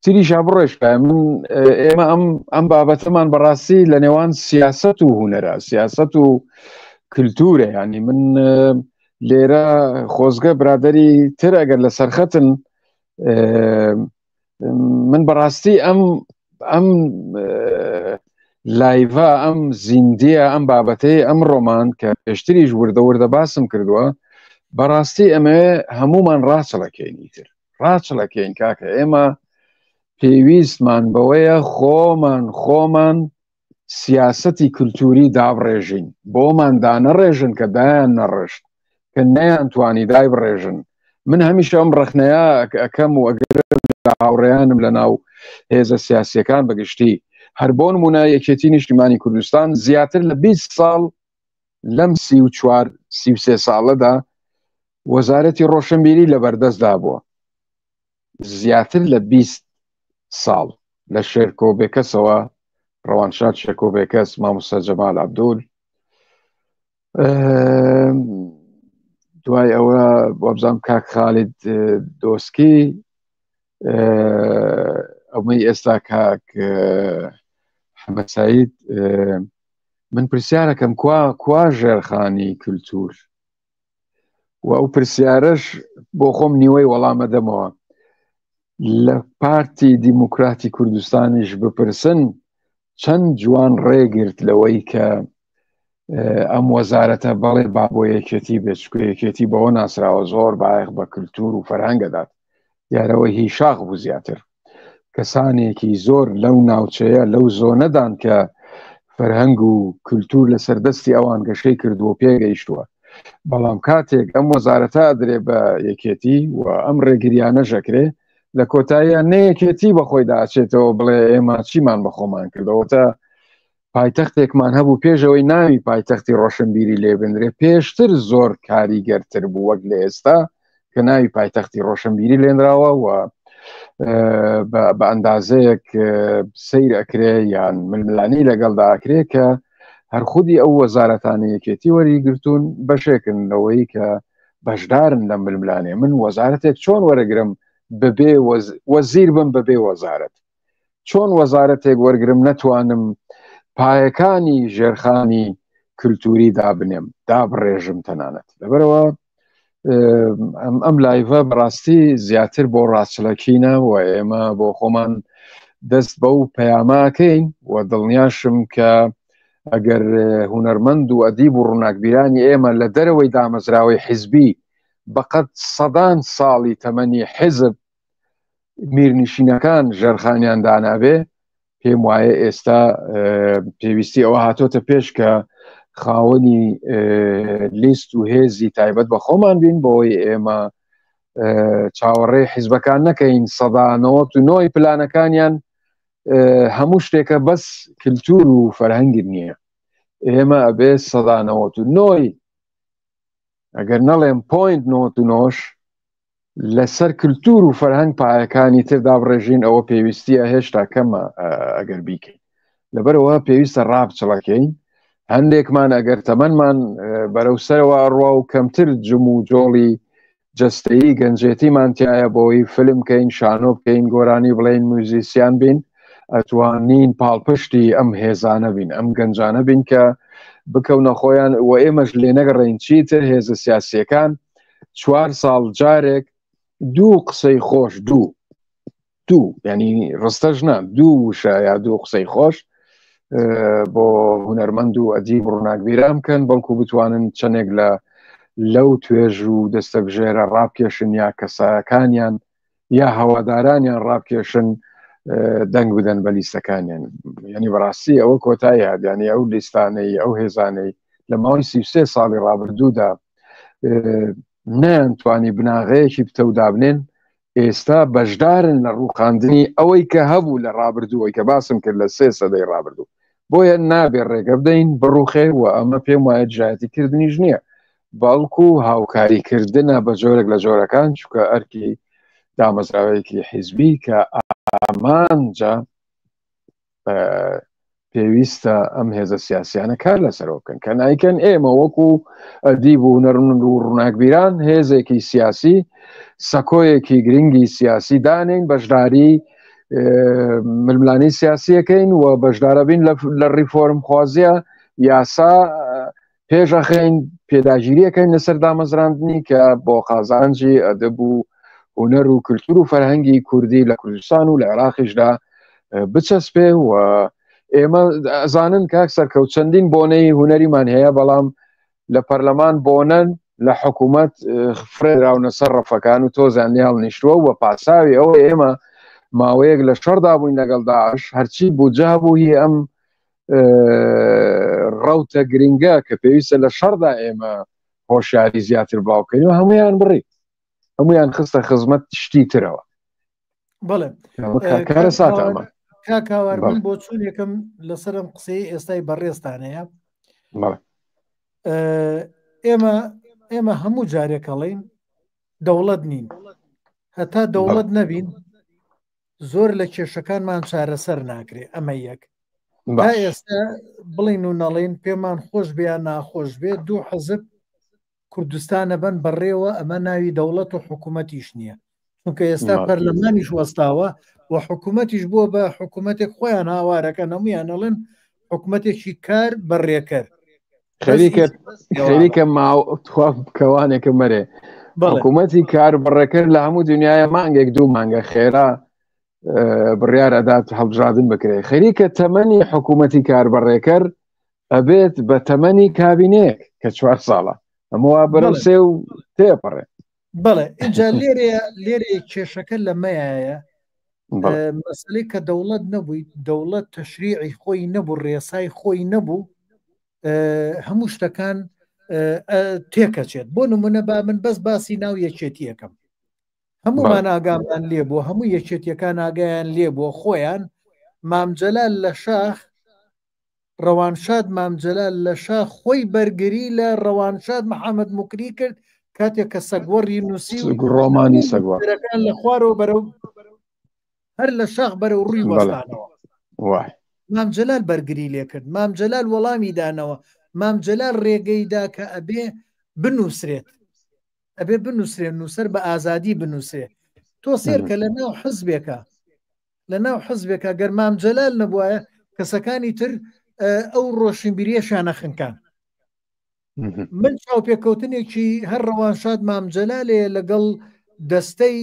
تریشا بڕۆش من ئێمە ئەم بابەتەمان بەڕاستی لە نێوان سیاست و هونەرە سیاست و کللتورە ینی من لێرە خۆزگە برادری تر ئەگەر لە سەرخەتن من بەڕاستی ئەم لایڤە ئەم زیندیە ئەم بابەتەی ئەم ڕۆمان کە پێشتریش وردە باسم کردووە بەڕاستی ئەمە هەمومان ڕاچەڵەکەینی تر ڕاچەڵەکەین کاکە ئێمە پێویستمان بەوەیە خۆمان سیاسەتی کللتوری دابڕێژین بۆمان دانەڕێژن کە دایان نەڕشت کە نەیانتوانی دای بڕێژن من هەمیشە ئەم ڕخنەیە ئەەکەم و ئەگەر لە هاوڕێیانم لە ناو هێزە سیاسیەکان بەگشتی هەر بۆ نمونە یەکێتی نیشتیمانی کوردستان زیاتر لە 20 ساڵ لەم 34-33 ساڵەدا وەزارەتی ڕۆشنبیری لە بەردەستدا بووە زیاتر لە 20 ساڵ لە شێرکۆبێکەسەوە ڕەوانشاد شێرکۆبێکەس مامۆستا جەمال عەبدول دوای ئەوە وەبزانم کاک خالید دۆسکی ئەومەی ئێستا کاک حەمەد سەعید من پرسیارەکەم کوا ژێرخانی کللتور و ئەو پرسیارەش بۆ خۆم نیوەی وەڵامە دەمەوە لە پارتی دیموکراتی کوردستانیش بپرسن چەند جوان ڕێگرت لەوەی کە ئەم وەزارەتە بەڵێ با بۆ یەکێتی بێت یەکێتی بەوە ناسراوە زۆر بایەخ بە کللتور و فەرهەنگەدات دیارەوەی هی شاخ بوو زیاتر کەسانێکی زۆر لەو ناوچەیە لەو زۆنەدان کە فەرهەنگ و کللتور لە سەردەستی ئەوان گەشەی کردووە پێگەیشتووە بەڵام کاتێک ئەم وەزارەتە ئەدرێ بە یەکێتی و ئەم ڕێگریانە ژەکرێ لە کۆتاییە نەیەکێتی بەخۆی داچێتەوە بڵێ ئێمە چیمان بەخۆمان کردەوە تا پایتەختێکمان هەبوو پێشەوەی ناوی پایتەختی ڕۆشنبیری لێبنرێ پێشتر زۆر کاریگەرتر بوو وەک لە ئێستا کە ناوی پایتەختی ڕۆشنبیری لێنراوە و بە ئەندازەیەک سیر ئەکرێ یان ململانی لەگەڵدا ئەکرێ کە هەر خودی ئەو وەزارەتانی یەکێتی وەریگرتوون بەشێکن لەوەی کە بەشدارن لە ململانێ من وەزارەتێک چۆن وەرەگرم بەبێ وەزیر بم بەبێ وەزارەت چۆن وەزارەتێک وەرگرم نەتوانم پایەکانی ژێرخانی کللتوری دابنێم دابڕێژم تەنانەت لەبەرەوە ئەم لایڤە بەڕاستی زیاتر بۆ ڕاستچڵەکینە و ئێمە بۆ خۆمان دەست بەو پەیاماکەین و دڵنیاشم کە ئەگەر هونەرمەند و ئەدیب و ڕووناکبیرانی ئێمە لە دەرەوەی دامەزراوەی حیزبی بەقەت سەدان ساڵی تەمەنی حیزب میرنشینەکان ژێرخانیان دانابێ پێم وایە ئێستا پێویستی ئەوە هاتۆتە پێش کە خاوەنی لیست و هێزی تایبەت بە خۆمان بین بۆی ئێمە چاوەڕێ حیزبەکان نەکەین سەدانەوەت و نۆی پلانەکانیان هەموو شتێکە بەس کللتور و فەرهەنگی نییە ئێمە ئەبێ سەدانەوەت و نۆی ئەگەر نەڵێم پۆینت نۆت و نۆش لەسەر کللتور و فەرهەنگ پایەکانی تردا بڕێژین ئەوە پێویستیە هێشتا کەمە ئەگەر بیکەین لەبەرەوە پێویستە ڕابچڵەکەین هەندێکمان ئەگەر تەمەنمان بەرەو سەرەوە ڕوا و کەمتر جم و جۆڵی جەستەیی گەنجێتیمانتیایە بۆی فلم بکەین شانۆ بکەین گۆرانی بڵێن موزیسیان بین ئەتوانین پاڵپشتی ئەم هێزانە بین ئەم گەنجانە بین کە بکەونە خۆیان و ئێمەش لێ نەگەڕێین چیتر هێزە سیاسیەکان 4 ساڵ جارێک دوو قسەی خۆش دوو ینی ڕستەش نە دوو وشە یا دوو قسەی خۆش بۆ هونەرمەند و ئەدیب ڕووناکبیران بکەن بەڵکو بتوانن چەندێک لەو توێژ و دەستەبژێرە ڕابکێشن یا کەسایەکانیان یا هەوادارانیان ڕابکێشن دەنگ بدەن بە لیستەکانیان ینی بەڕاستی ئەوە کۆتایی هادیانی ئەو لیستانەی ئەو هێزانەی لە ماوەی 33 ساڵی ڕابردوودا نەیانتوانی بناغەیەکی بتەودابنێن ئێستا بەشدارن لە ڕووخاندنی ئەوەی کە هەبوو لە ڕابردووەی کە باسم کرد لە 3 سەدەی ڕابردوو بۆیە نابێ ڕێگە بدەین بڕوخێ و ئەمە پێم وایە جایەتیکردنیش نییە باڵکو هاوکاریکردنە بە جۆرێک لە جۆرەکان چکە ئەرکی دامەزراوەیەکی حیزبی کە ئامانجا پێویستە ئەم هێزە سیاسیانە کار لەسەرەوە بکەن کە نایکەن ئێمە وەکو ئەدیب و هونەرمەند و ڕووناکبیران هێزێکی سیاسی سەکۆیەکی گرنگی سیاسی دانین بەشداری ململانی سیاسیەکەین و بەشدارە بین لە ریفۆرم خوازیە یاسا پێشەخین پێداگیریەکەین لەسەر دامەزراندنی کە بۆ قازانجی ئەدەب و هونەر و کللتور و فەرهەنگی کوردی لە کوردستان و لە عێراقیشدا بچەسپێ و ئێمە ئەزانن کاک سەرکەوت چەندین بۆنەی هونەریمان هەیە بەڵام لە پەرلەمان بۆنن لە حکوومەت فرێراونە سەر ڕەفەکان و تۆزیان لێ هەڵنیشتووە و پاساوی ئەوە ئێمە ماوەیەک لە شەڕدا بووین لەگەڵ داعش هەرچی بوجا بوو هی ئەم ڕەوتە گرنگە کە پێویستە لە شەڕدا ئێمە هۆشیاری زیاتر بڵاوکەین و هەمویان بڕی هەمویان خستە خزمەت شتی ترەوە بەڵێ کارە ساتەمە کاکاوار من بۆ چوون یەکەم لەسەرم قسەی ئێستای بەڕێستانەیە ئێمە هەموو جارێکەڵین دەوڵەت نین هەتا دەوڵەت نەبین زۆر لە کێشەکانمان چارەسەر ناکرێ ئەمە یەک تا ئێستا بڵین و نەڵین پێمان خۆش بێ ناخۆش بێ دوو حەزب کوردستانە بن بەڕێوە ئەمە ناوی دەوڵەت و حکوومەتیش نییە چونکە ئێستا پەرلەمانیش وەستاوە و حکوومەتیش بووە بە حکوومەتێک خۆیان هاوارەکە نەمویان نەڵێن حکوومەتێکی کار بەڕێکەر خەریکە ماکەوانێکە مەرێ حکوومەتی کار بڕێکەر لە هەموو دنیاە مانگێک دوو مانگە خێرا بڕیار ئەدات هەڵبژاردن بکرێت خەریکە تەمەنی حکوومەتی کار بەڕێکەر ئەبێت بە تەمەنی کابینەیەک کە 4 ساڵە ئەمەوە بەرەو سێ و تێپەڕێ بەڵێ اینجا لێرە کێشەکە لەمەیە مەسلەی کە دەوڵەت نەبووی دەوڵەت تەشریعی خۆی نەبوو ڕێسای خۆی نەبوو هەموو شتەکان تێکەچێت بۆ نمونە با من بەس باسی ناو یەکێتیەکەم هەموومان ئاگامان لێ بووە هەموو یەکێتیەکان ئاگایان لێ بووە خۆیان مامجەلال لە شاخ ڕەوانشاد مامجەلال لە شاخ خۆی بەرگری لە ڕەوانشاد محەممەد موکری کرد کاتێک کە سەگوەڕی نووسی ڕۆمانی سەگوەرەکان لە خوارەوە بەرەو هەر لە شاخ بەرەو ڕووی وەستانەوە مامجەلال بەرگری لێ کرد مامجەلال وەڵامی دانەوە مامجەلال ڕێگەیدا کە ئەبێ بنووسرێت ئەبێ بنووسرێت نووسەر بە ئازادی بنووسێ تۆ سێر کە لە ناو حزبێکە لە ناو حزبێکە گەر مام جەلال نەبووایە کەسەکانی تر ئەو ڕۆشنبیریە شانە خنکان. من چاوپێکەوتنێکی هەر ڕەوانشاد مام جەلالێ لەگەڵ دەستەی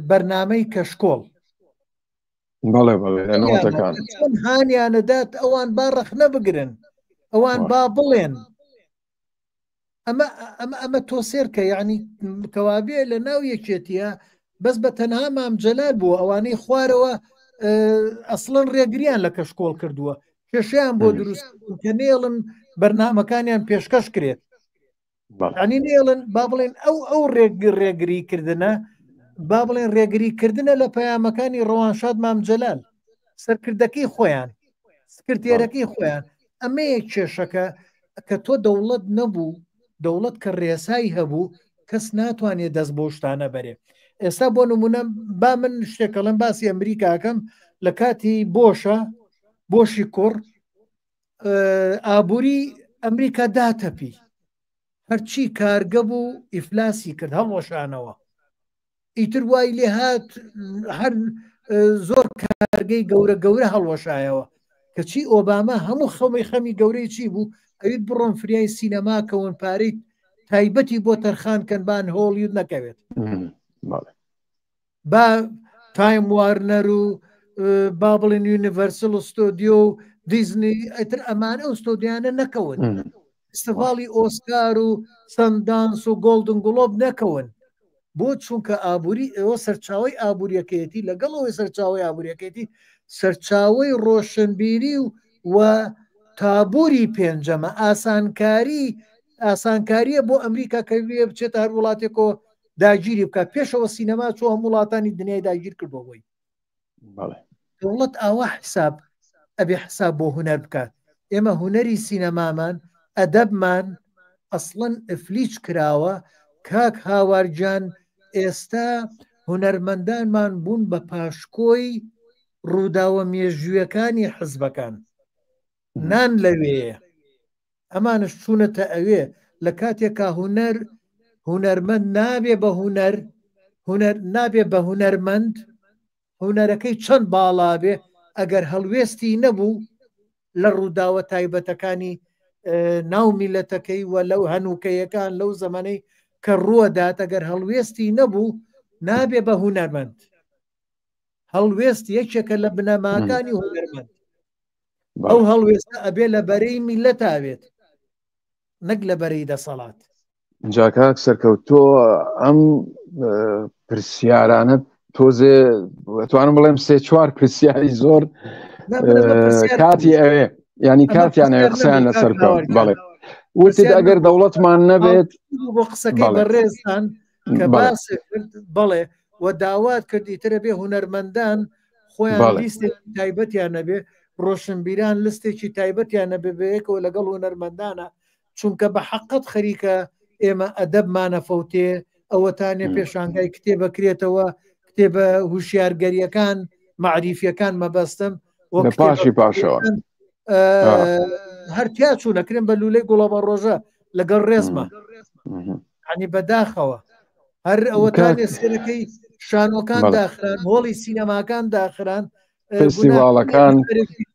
بەرنامەی کەشکۆڵ چۆن هانیانەدات ئەوان با ڕەخنە بگرن، ئەوان با بڵێن ئەمە تۆ سێرکە یعنی کەوابێ لە ناو یەکێتیە بەس بە تەنها مام جەلال بووە ئەوانەی خوارەوە ئەسڵن ڕێگریان لە کەشکۆڵ کردووە کێشیان بۆ دروست کە نێڵن بەرنامەکانیان پێشکەش کرێت ینی نێڵن با بڵێن ئەو ڕێگریکردنە با بڵێن ڕێگریکردنە لە پەیامەکانی ڕەوانشاد مام جەلال سەرکردەکەی خۆیان سکرتێرەکەی خۆیان ئەمەیەک کێشەکە کە تۆ دەوڵەت نەبوو دەوڵەت کە ڕێسایی هەبوو کەس ناتوانێت دەست بۆ شتانە بەرێ. ئێستا بۆ نمونە با من شتێکەڵم باسی ئەمریکاکەم لە کاتی بۆشی کوڕ ئابووری ئەمریکا داتەپی هەرچی کارگە بوو ئیفلاسی کرد هەڵۆشانەوە ئیتر وای لێ هات هەر زۆر کارگەی گەورە هەڵوەشایەوە کەچی ئۆباما هەموو خەمی گەورەی چی بوو ئەویت بڕۆن فریای سینەماکەون پارەی تایبەتی بۆ تەرخانکەن بان هۆڵیود نەکەوێت با تایم وارنەر و با بڵێن یونیڤەرسل ستۆدیۆ و دیزنی ئەتر ئەمانە ئەو ستۆدیانە نەکەون فستیڤاڵی ئۆسکار و سەندانس و گۆڵدن گڵۆب نەکەون بۆ چونکە ئابووری ئەوە سەرچاوی ئابوووریەکەیەتی لەگەڵەوەی سەرچاوی ئابوووریەکەیەتی سەرچاوی ڕۆشنبیری و تابووری پێنجەمە ئاسانکاریە بۆ ئەمریکا کە بچێت هەر وڵاتێکەوە داگیری بکات پێشەوە سینەما چۆ هەموو وڵاتانی دنیای داگیر کردەوەی دەوڵەت ئاوا حساب ئەبێ حساب بۆ هونەر بکات ئێمە هونەری سینەمامان ئەدەبمان ئەسڵەن ئەفلیچ کراوە کاک هاوارجان ئێستا هونەرمەندانمان بوون بە پاشکۆی ڕووداوە مێژوویەکانی حزبەکان نان لەوەیە ئەمانش چوونەتە ئەوێ لە کاتێکا هونەرمەند نابێ بە نابێ بە هونەرمەند هونەرەکەی چەند باڵا بێ ئەگەر هەڵوێستی نەبوو لە ڕووداوە تایبەتەکانی ناو میلەتەکەی و لەو هەنووکەیەکان لەو زەمانەی کە ڕووەدات ئەگەر هەڵوێستی نەبوو نابێ بە هونەرمەند هەڵوێست یەکێکە لە بنەماکانی هونەرمەند ئەو هەڵوێستە ئەبێ لە بەرەی میلەت ئاوێت نەک لە بەرەی دەسەڵات جاکاک سەرکەوتۆ ئەم پرسیارانە تۆزێ توانم بڵێم سێ چوار پرسیاری زۆر کاتی ئەوێ ینی کاتیان ئەوێ قسەیان لەسەرکەوت بەڵێ وتت ئەگەر دەوڵەتمان نەبێت بۆ قسەکەی بەڕێزان کە باسی کرد بڵێ و داوات کردی ترە بێ هونەرمەندان خۆیان لیستێکی تایبەتیان نەبێ ڕۆشنبیران لستێکی تایبەتیان نەبێبەیەکەوە لەگەڵ هونەرمەندانە چونکە بە حەقت خەریکە ئێمە ئەدەبمانە فەوتێ ئەوەتانێ پێشانگای کتێبە کرێتەوە کتێبە هوشیارگەریەکان معریفیەکان مەبەستم پاشی پاشەوە هەرتیا چوو نەکرێن بە لولەی گوڵەبە ڕۆژە لەگەڵ ڕێزمە عنی بەداخەوە هەر ئەوەتانێ سێرەکەی شانۆکان داخران هۆڵی سینەماکان داخران فستیڤاڵەکان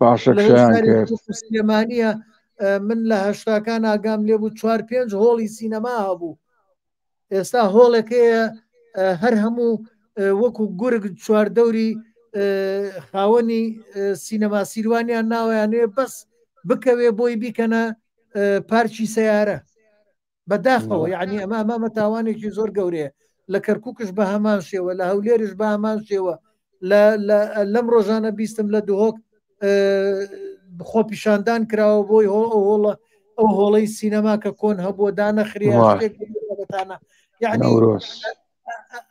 پاشەکشیان کرد سینەمانیە من لە هەشتاکان ئاگام لێبوو 4-5 هۆڵی سینەما هەبوو ئێستا هۆڵێکەیە هەر هەموو وەکو گورگ چواردەوری خاوەنی سینەما سیروانیان ناویانێ بەس بکەوێ بۆی بیکەنە پارکی سەیارە بەداخەوە یعنی ئەمە تاوانێکی زۆر گەورەیە لە کەرکووکش بە هەمان شێوە لە هەولێرش بە هەمان شێوە لەم ڕۆژانە بیستم لە دوهۆک خۆ پیشاندان کراوە بۆی ئەو هۆڵەی سینەما کە کۆن هەبووە دانەخریانە یعنی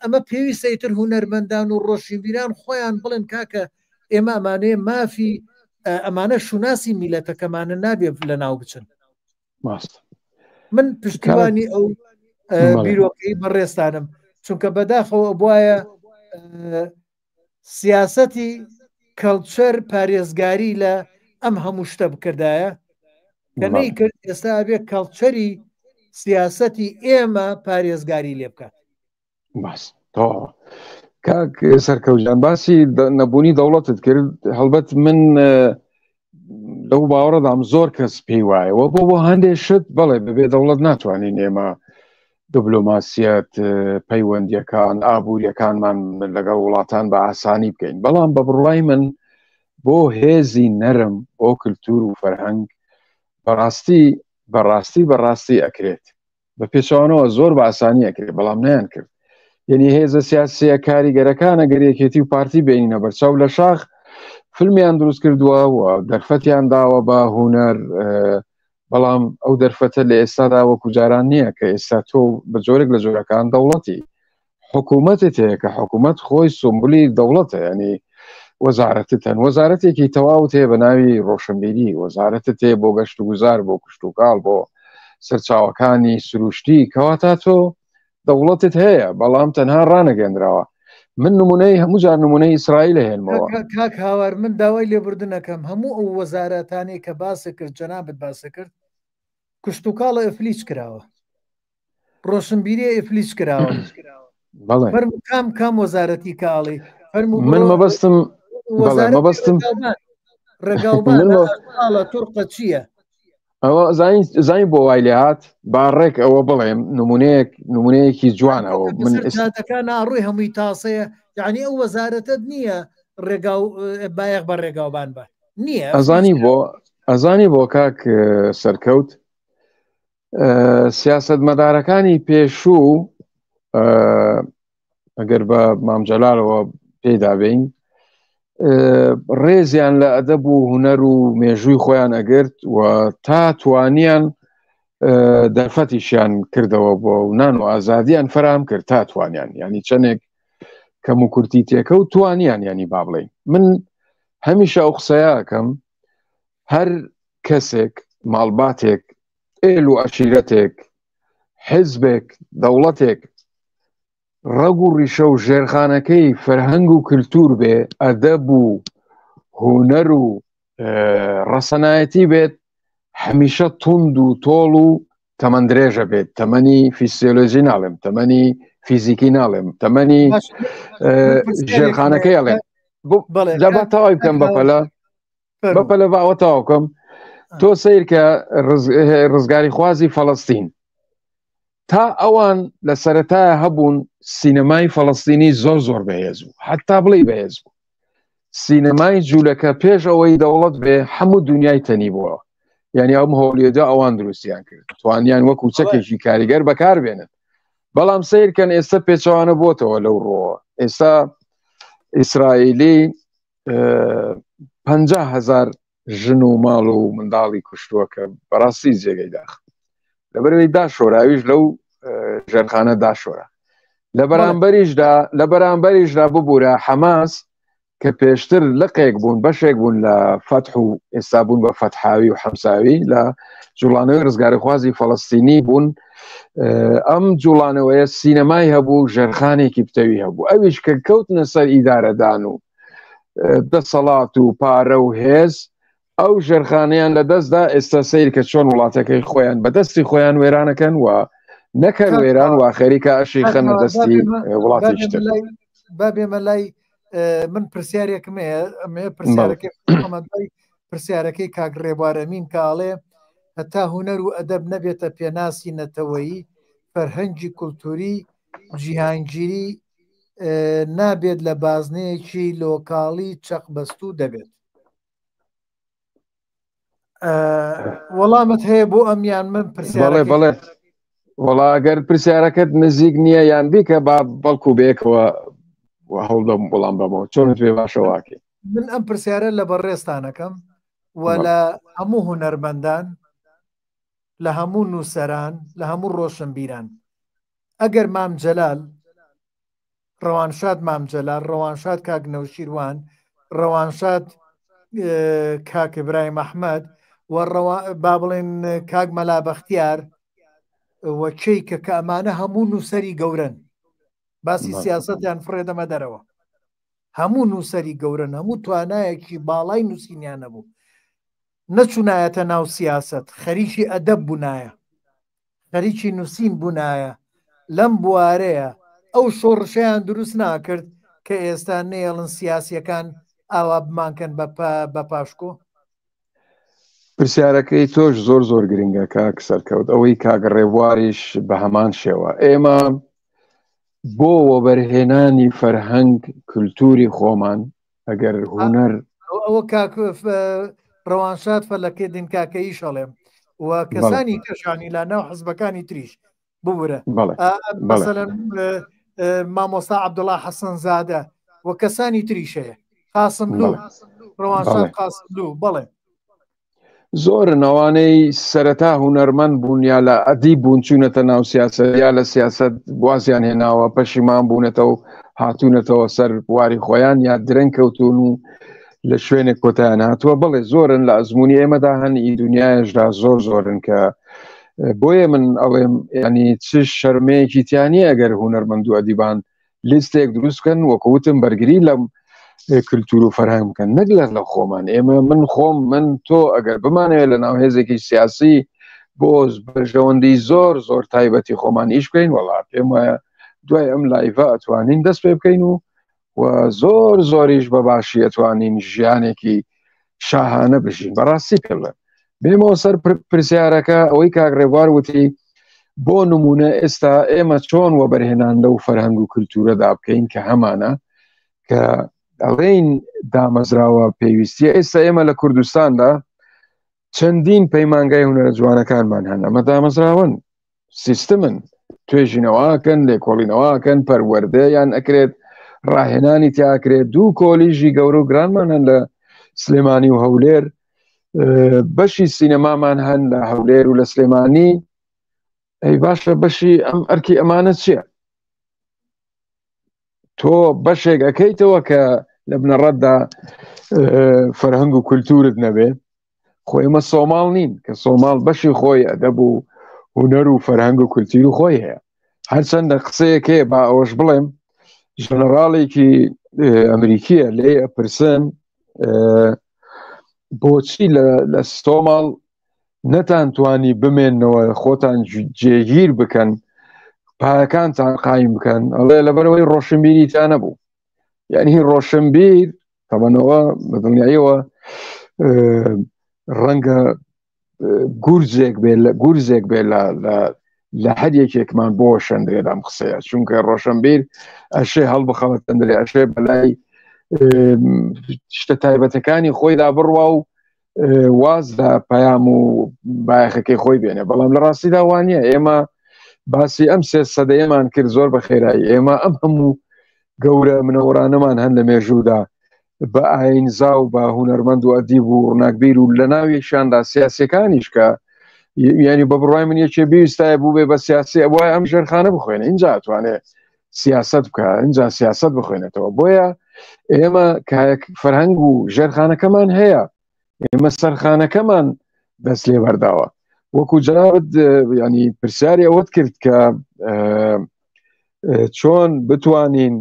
ئەمە پێویستە ئیتر هونەرمەندان و ڕۆشنبیران خۆیان بڵێن کاکە ئێمە ئەمانەیە مافی ئەمانە شوناسی میلەتەکەمانە نابێ لە ناو بچن من پشتیوانی ئەو بیرۆکەی بەڕێستانم چونکە بەداخەوە بواە سیاسەتی کەڵچەر پارێزگاری لە ئەم هەموو شتە بکردایە کە نەی کرد ئێستا بێ کەڵچەری سیاسەتی ئێمە پارێزگاری لێ بکات کاک سەرکەوتیان باسی نەبوونی دەوڵەتت کرد هەڵبەت من لەو باوەڕەدام زۆر کەس پێی وایەوە بۆ هەندێک شت بەڵێ بەبێ دەوڵەت ناتوانین ئێمە دیبلۆماسیەت پەیوەندیەکان ئابوووریەکانمان لەگەڵ وڵاتان بە ئاسانی بکەین بەڵام بە بڕوای من بۆ هێزی نەرم بۆ کللتور و فەرهەنگ بەڕاستی ئەکرێت بە پێچوانەوە زۆر بە ئاسانی ئەکرێت بەڵام نەیان کرد یعنی هێزە سیاسیە کاریگەرەکانە گەرێکێتی و پارتی بینینە بەرچاو لە شاخ فیلمیان دروست کردووە و دەرفەتیان داوە بە هونەر بەڵام ئەو دەرفەتە لە ئێستادا وەکو جاران نییە کە ئێستا تۆ بە جۆرێک لە جۆرەکان دەوڵەتی حکوومەتت هەیە کە حکوومەت خۆی سمبولی دەوڵەتە ینی وەزارەتت هەن وەزارەتێکی تەواوت هەیە بە ناوی ڕۆشنبیری وەزارەتت هەیە بۆ گەشت و گوزار بۆ کشت و کاڵ بۆ سەرچاوەکانی سروشتی کەواتە تۆ دەوڵەتت هەیە بەڵام تەنها ڕانەگەندراوە من نمونەی هەموو جار نمونەی ئیسرائیل هێنمەوە کاک هاوار من داوای لێبوردنەکەم هەموو ئەو وەزارەتانی کە باسە کرد جەنابەت باسە کرد کشت و کاڵە ئەفلیس کراوە ڕۆشنبیری ئەفلیس کراوە کام وەزارەتی کاڵی من مەبەستم ڕێگاڵە تورقە چییە ئەوە زانی بۆ وای لێ هات باڕێک ئەوە بڵێم نمونەیەکی جوانەوە من ئێستاەکان ناڕووی هەمووی تاسەیە یعنی ئەو وەزارەتت نییە بایەق بە ڕێگاوبان بە نییە ئەزانی بۆ کاک سەرکەوت سیاست مەدارەکانی پێشوو ئەگەر بە مامجەلالەوە پێدابین ڕێزیان لە ئەدەب و هونەر و مێژووی خۆیان ئەگرت و تا توانیان دەرفەتیشیان کردەوە بۆ نان و ئازادیان فەرام کرد تا توانیان ینی چەندێک کەم و کورتی تێکە و توانیان ینی با بڵێین من هەمیشە ئەو قسەیەکەم هەر کەسێک ماڵباتێک ئێل و عەشیرەتێک حیزبێک دەوڵەتێک ڕەگ و ڕیشە و ژێرخانەکەی فەرهەنگ و کللتور بێ ئەدەب و هونەر و ڕەسەنایەتی بێت هەمیشە توند و تۆڵ و تەمەندرێژە بێت تەمەنی فیسیۆلۆژی ناڵێم تەمەنی فیزیکی ناڵێم تەمەنی ژێرخانەکەی ئەڵێن لەبە تەواوی بکەم بەپەلە باوە تاواکەم تۆ سیر کە ڕزگاری خوازی فەڵەستین تا ئەوان لە سەرەتایە هەبوون سینەمای فەڵەستینی زۆر بەهێز بوو حتا بڵێ بەهێز بوو سینەمای جوولەکە پێش ئەوەی دەوڵەت بێ هەموو دنیای تەنی بووە یعنی ئەم هۆلیۆدا ئەوان دروستیان کرد توانیان وەکو چەکێکی کاریگەر بەکار بێنن بەڵام سیرکەن ئێستا پێچەوانە بۆتەوە لەو ڕۆوە ئێستا ئیسرائیلی 50,000 ژن و ماڵ و منداڵی کوشتووە کە بەڕاستی جێگەی داخ لەبەرەوەی داشۆراویش لەو ژێرخانە داشۆرە لە بەرامبەریشدا ببوورە حەماس کە پێشتر لەقێک بوون بەشێک بوون لە فەتح و ئێستا بوون بە فەتحاوی و حەمساوی لە جوڵانەوەی ڕزگارەخوازی فەڵەستینی بوون ئەم جوڵانەوەیە سینەمای هەبوو ژێرخانێکی پتەوی هەبوو ئەویش کە کەوتنە سەر ئیدارەدان و دەسەڵات و پارە و هێز ئەو ژێرخانەیان لە دەستدا ئێستا سیر کە چۆن وڵاتەکەی خۆیان بەدەستی خۆیان وێرانەکەن و نەکەن وێران و خەریکە ئەشی خەنە دەستی وڵاتیشتر با بێمە لای من پرسیارێکم هەیە پرسیارەکەی کاک ڕێبوارەمین کاڵێ هەتا هونەر و ئەدەب نەبێتە پێناسی نەتەوەیی فەرهەنگی کولتوری جیهانگیری نابێت لە بازنەیەکی لۆکاڵی چەقبەستوو دەبێت وەڵامت هەیە بۆ ئەمیان من بەڵێ وەڵا ئەگەر پرسیارەکەت نزیک نییە یان بیکە با بەڵکو بێکەوە هەوڵدەم بەڵام بەمەوە چۆنت پێ باشەواکێ من ئەم پرسیارە لە بەڕێستانەکەم و لە هەموو هونەرمەندان لە هەموو نووسەران لە هەموو ڕۆشنبیران ئەگەر مامجەلال ڕەوانشاد مامجەلال ڕەوانشاد کاک نەوشیروان ڕەوانشاد کاک ئیبراهیم ئەحمەد و با بڵێن کاک مەلا بەختیار وەکەی کە ئەمانە هەموو نووسەری گەورن باسی سیاسەتیان فڕێدەمە دەرەوە هەموو نووسەری گەورن هەموو توانایەکی باڵای نووسینیان نەبوو نەچوونایەتە ناو سیاست خەریکی ئەدەب بوونایە خەریکی نووسین بوونایە لەم بوارەیە ئەو شۆڕشەیان دروست ناکرد کە ئێستا نێڵن سیاسیەکان ئاوا بمانکەن بە پاشکۆ؟ پرسیارەکەی تۆش زۆر گرنگە کاک سەرکەوت، ئەوەی کاگە ڕێبواریش بە هەمان شێوە. ئێمە بۆ وەبەرهێنانی فەرهەنگ کولتوری خۆمان ئەگەر هونەر ئەوە ڕەوانشاد فەلەکەی دنکاکەی شەڵێم و کەسانی کەشانی لا ناو حزبەکانی تریش ببورە مەسەلەن مامۆستا عەبدوڵڵا حەسەنزادە و کەسانی تریشەیە قاسملوو ڕەوانشاد قاسملوو بەڵێ زۆرن ئەوانەی سەرەتا هونەرمەند بوون یا لە ئەدیب بوون چوونەتە ناو سیاسەت یا لە سیاسەت وازیان هێناوە پەشیمان بوونەتەوە و هاتوونەتەوە سەر واری خۆیان یا درەنگ کەوتون و لە شوێنێک کۆتایان هاتووە. بڵێ زۆرن لە ئەزمموی ئێمەدا هەنی دنیایشدا زۆرن کە بۆیە من ئەڵێم ینی چ شەرمەیەکی تیانی ئەگەر هونەرمەند و ئەدیبان لیستێک دروستکەن وەکوتم بەرگری لەم کللتور و فەرهەنگ بکەن نەک لە خۆمان. ئێمە من خۆم من تۆ ئەگەر بمانەوێت لە ناو هێزێکی سیاسی بۆ بەرژەوەندی زۆر تایبەتی خۆمان ئیش بکەین وەڵا پێم وایە دوای ئەم لایڤە ئەتوانین دەست پێ بکەین و زۆریش بە باشی ئەتوانین ژیانێکی شاهانە بژین. بەڕاستی پێ بڵێم بێمەوە سەر پرسیارەکە ئەوەی کاک ڕێبوار وتی بۆ نمونە ئێستا ئێمە چۆن وەبەرهێنان لەو فەرهەنگ و کللتورەدا بکەین کە هەمانە کە ئەڵێین دامەزراوە پێویستیە. ئێستا ئێمە لە کوردستاندا چەندین پەیمانگای هونەرە جوانەکانمان هەن ئەمە دامەزراون سیستمن توێژینەوەکەن لێکۆڵینەوەکەن پەروەردەیان ئەکرێت ڕاهێنانی تیاکرێت دوو کۆلیژی گەورە و گرانمان هەن لە سلێمانی و هەولێر بەشی سینەمامان هەن لە هەولێر و لە سلێمانی. ئەی باشە بەشی ئەم ئەرکی ئەمانە چییە؟ تۆ بەشێک ئەەکەیتەوە کە لە بنەڕەتدا فەرهەنگ و کولتورت نەبێ خۆی ئمە سۆماڵ نین کە سۆماڵ بەشی خۆی ئەدەب و هونەر و فەرهەنگ و کولتور و خۆی هەیە. هەرچەندە قسەیەکێ با ئەوەش بڵێم ژەنەراڵێکی ئەمریکیە لێ ئەپرسن بۆچی لە سۆماڵ نەتانتوانی بمێنەوە خۆتان جێگیر بکەن پایەکانتان قایم بکەن ئەڵێ لەبەرەوەی ڕۆشنبیریتان نەبوو. یعنی ڕۆشنبیر تەمەنەوە بە دڵنیاییەوە ڕەنگە گورزێک بێ لە هەر یەکێکمان بۆ شەندرێت ئەم قسەیە چونکە ڕۆشنبیر ئەشێ هەڵبخەڵەتەندرێ ئەشێ بەلای شتە تایبەتەکانی خۆیدا بڕوا و وازدا پەیام و بایەخەکەی خۆی بێنێ. بەڵام لە ڕاستیدا وانە ئێمە باسی ئەم سێ سەدەیەمان کرد زۆر بە خێرایی. ئێمە ئەم هەموو گەورە منەوەرانەمان هەن لە مێژوودا بە ئاینزا و بە هونەرمەند و ئەدیب و ڕناکبیر و لە ناویشاندا سیاسەکانیش کە ینی بە بڕای من یەکێ بیستایە بوو بێ بە سیاسی ئەوە ئەم ژێرخانە بخوێنێ اینجا ئەتوانێت سیاست بکە اینجا سیاست بخوێنێتەوە. بۆیە ئێمە فەرهەنگ و ژێرخانەکەمان هەیە ئێمە سەرخانەکەمان دەست لێ بەرداوە. وەکو جەنابەت ینی پرسیاری ئەوەت کرد کە چۆن بتوانین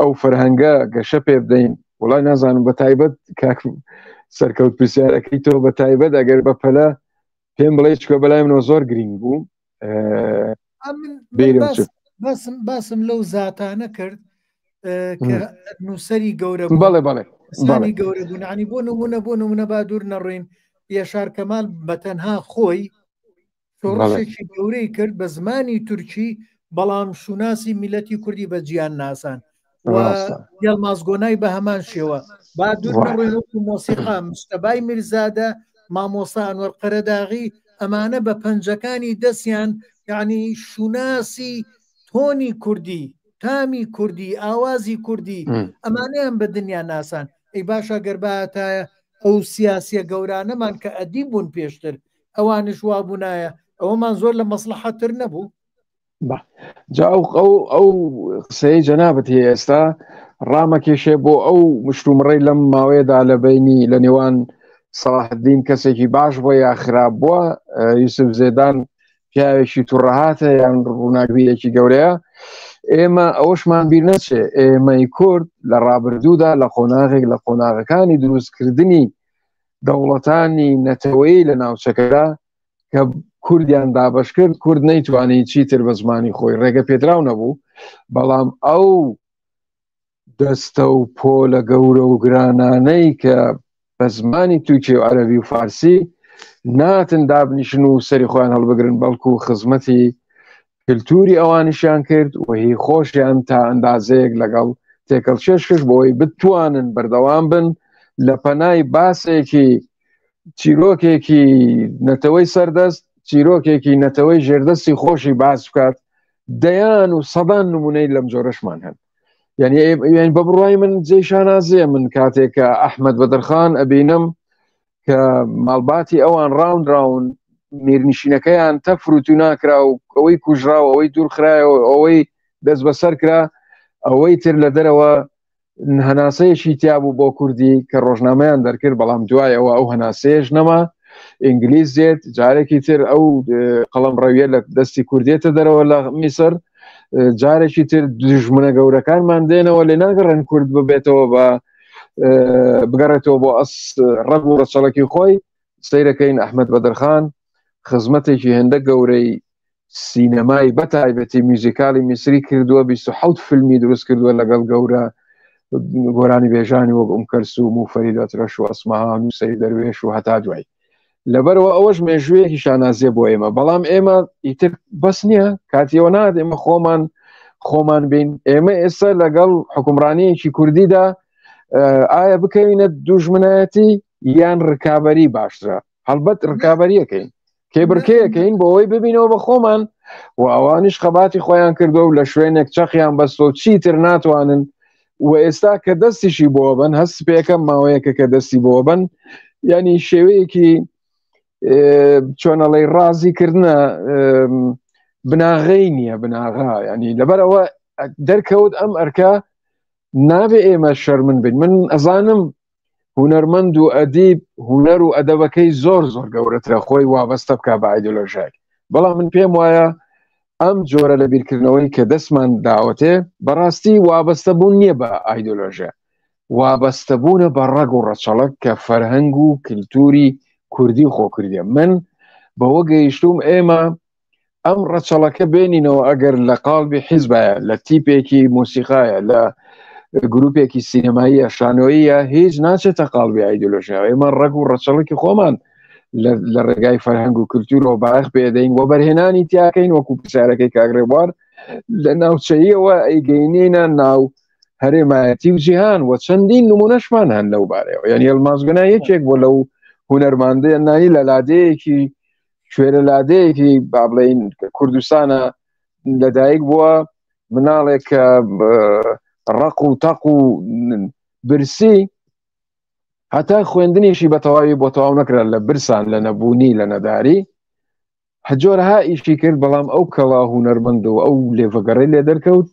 ئەو فەرهەنگە گەشە پێ بدەین. وڵای نازانم بە تایبەت کاک سەرکەوت پرسیارەکەی تۆ بە تایبەت ئەگەر بە پەلە پێم بڵێ چکە بەلای منەوە زۆر گرنگ بوو باسم لەو زاتانە کرد کە نووسری گەورە بەڵێ گەورە بوونانی بۆ نمونە با دوور نەڕێن یاشار کەمال بە تەنها خۆی شۆڕشێکی گەورەی کرد بە زمانی تورکی بەڵام شوناسی میلەتی کوردی بە گیان ناسان یەڵمازگۆنای بە هەمان شێوە با دوور نەڕێن وەکو مۆسیقا مستەبای میرزادە مامۆستا ئەنوەر قەرەداغی ئەمانە بە پەنجەکانی دەستیان یعنی شوناسی تۆنی کوردی تامی کوردی ئاوازی کوردی ئەمانەیان بە دنیا ناسان. ئەی باشە گەرباتایە ئەو سیاسیە گەورانەمان کە ئەدی بوون پێشتر ئەوانش وابوونایە ئەوەمان زۆر لە مەسلحەتر نەبوو. جا ئەو قسەی جەنابەت هەیە ئێستا ڕامەکێشێ بۆ ئەو مشرومڕێی لەم ماوەیەدا لە بینی لە نێوان سەلاحدین کەسێکی باش بووە یا خراپ بووە یوسف زێدان پیاوێکی تووڕەهاتە یان ڕووناکبیرێکی گەورەیە. ئێمە ئەوەشمان بیر نەچێ ئێمەی کورد لە ڕابردوودا لە قۆناغێک لە قۆناغەکانی دروستکردنی دەوڵەتانی نەتەوەیی لە ناوچەکەدا کە کوردیان دابش کرد کورد نەیتوانی چیتر بە زمانی خۆی ڕێگە پێدراو نەبوو. بەڵام ئەو دەستە و پۆلە گەورە و گرانانەی کە بە زمانی تووکی و عەرەبی و فارسی ناتن دابنیشن و سەری خۆیان هەڵبگرن، بەڵکو خزمەتی کللتوری ئەوانیشیان کرد و هی خۆشیان تا ئەندازەیەک لەگەڵ تێکەڵ چێشکش بۆی بتوانن بەردەوام بن لە پەنای باسێکی چیرۆکێکی نەتەوەی سەردەست، چیرۆکێکی نەتەوەی ژێردەستی خۆشی باس بکات. دەیان و سەدان نمونەی لەم جۆرەشمان هەن. یعنی بە بڕوای من جێی شانازیە من کاتێک کە ئەحمەد بەدرخان ئەبینم کە ماڵباتی ئەوان ڕاون ڕاون میرنشینەکەیان تەفروت و ناکرا و ئەوەی کوژراوە، ئەوەی دوورخرایەوە، ئەوەی دەست بەسەر کرا، ئەوەی تر لە دەرەوە هەناسەیەشی تیابوو بۆ کوردی کە ڕۆژنامەیان دەرکرد، بەڵام دوایەوە ئەو هەناسەیەش نەما، ئینگلیز دێت، جارێکی تر ئەو قەڵەم ڕەویە لە دەستی کوردێتە دەرەوە لە میسر، جارێکی تر دژمنە گەورەکانمان دێنەوە لێ ناگەڕێن کورد ببێتەوە بە بگەڕێتەوە بۆ ئەس ڕەگ و ڕەچەڵەکی خۆی. سەیرەکەین ئەحمەد بەدرخان خزمەتێکی هێندە گەورەی سینەمای بەتایبەتی میوزیکالی میسری کردووە، 27 فیلمی دروست کردووە لەگەڵ گەورە گۆرانی بێژانی وەک کەلسوم و فەرید ئەترەش و ئەسمەهان و سەید دەروێش و هەتا دوای. لەبەرەوە ئەوەش مێژوویەکی شانازیە بۆ ئێمە، بەڵام ئێمە ئیتر بەس نییە، کاتیەوە نات ئێمە خۆمان بین. ئێمە ئێستا لەگەڵ حکومڕانیەکی کوردیدا ئایا بکەوینە دوژمنایەتی یان ڕکابەری باشترە؟ هەڵبەت ڕکابەریەکەین، کێبرکەیەکەین بۆ ئەوەی ببینەوە بە خۆمان و ئەوانیش خەباتی خۆیان کردو و لە شوێنێک چەقیان بەستۆ چیتر ناتوانن و ئێستا کە دەستیشی بۆ بن، هەست پێەکەم ماوەیەکە کە دەستی بۆ بن، ینی شێوەیەکی چۆنەڵی ڕازیکردنە بناغەی نییە، بناغا، ینی لەبەرەوە دەرکەوت ئەم ئەرکە نابێ ئێمە شەرمن بین. من ئەزانم هونەرمەند و ئەدیب هونەر و ئەدەبەکەی زۆر زۆر گەورەترە خۆی وابەستە بکە بە ئایدۆلۆژیاک، بەڵام من پێم وایە ئەم جۆرە لە بیرکردنەوەی کە دەستمان داوەتێ بەڕاستی وابەستە بوون نییە بە ئایدۆلۆژیا، وابەستە بوونە بە ڕەگ و ڕەچەڵک کە فەرهەنگ و کللتوری کوردی خۆکردیە. من بەوە گەیشتوم ئێمە ئەم ڕەچەڵەکە بێنینەوە ئەگەر لە قاڵبی حیزبایە، لە تیپێکی مۆسیقایە، لە گروپێکی سینەماییە، شانۆییە، هیچ ناچێتە قاڵبی ئایدۆلۆژیا. ئێمە ڕەگ و ڕەچەڵکی خۆمان لە ڕێگای فەرهەنگ و کللتورەوە باەخ پێدەین و بەرهێنانی تیاکەین، وەکو پرسیارەکەی کاگرێبوار لە ناوچەیەوە ئەیگەینێنە ناو هەرێمایەتی و جیهان و چەندین نمونەشمان هەن لەو بارەوە. یعنی ئەلمازگونا یەکێک بۆ لەو هونەرماندەیە نانی لە لادەیەکی کوێرە لادەیەکی با بڵێین کوردستانە لەدایک بووە، مناڵێک ڕق و تەق و برسی هەتا خوێندنیشی بە تەواوی بۆ تەواو نەکرا لە برسان، لە نەبوونی، لە نەداری، هەجۆرها ئیشی کرد، بەڵام ئەو کەڵا هونەرمەند و ئەو لێڤەگەڕی لێ دەرکەوت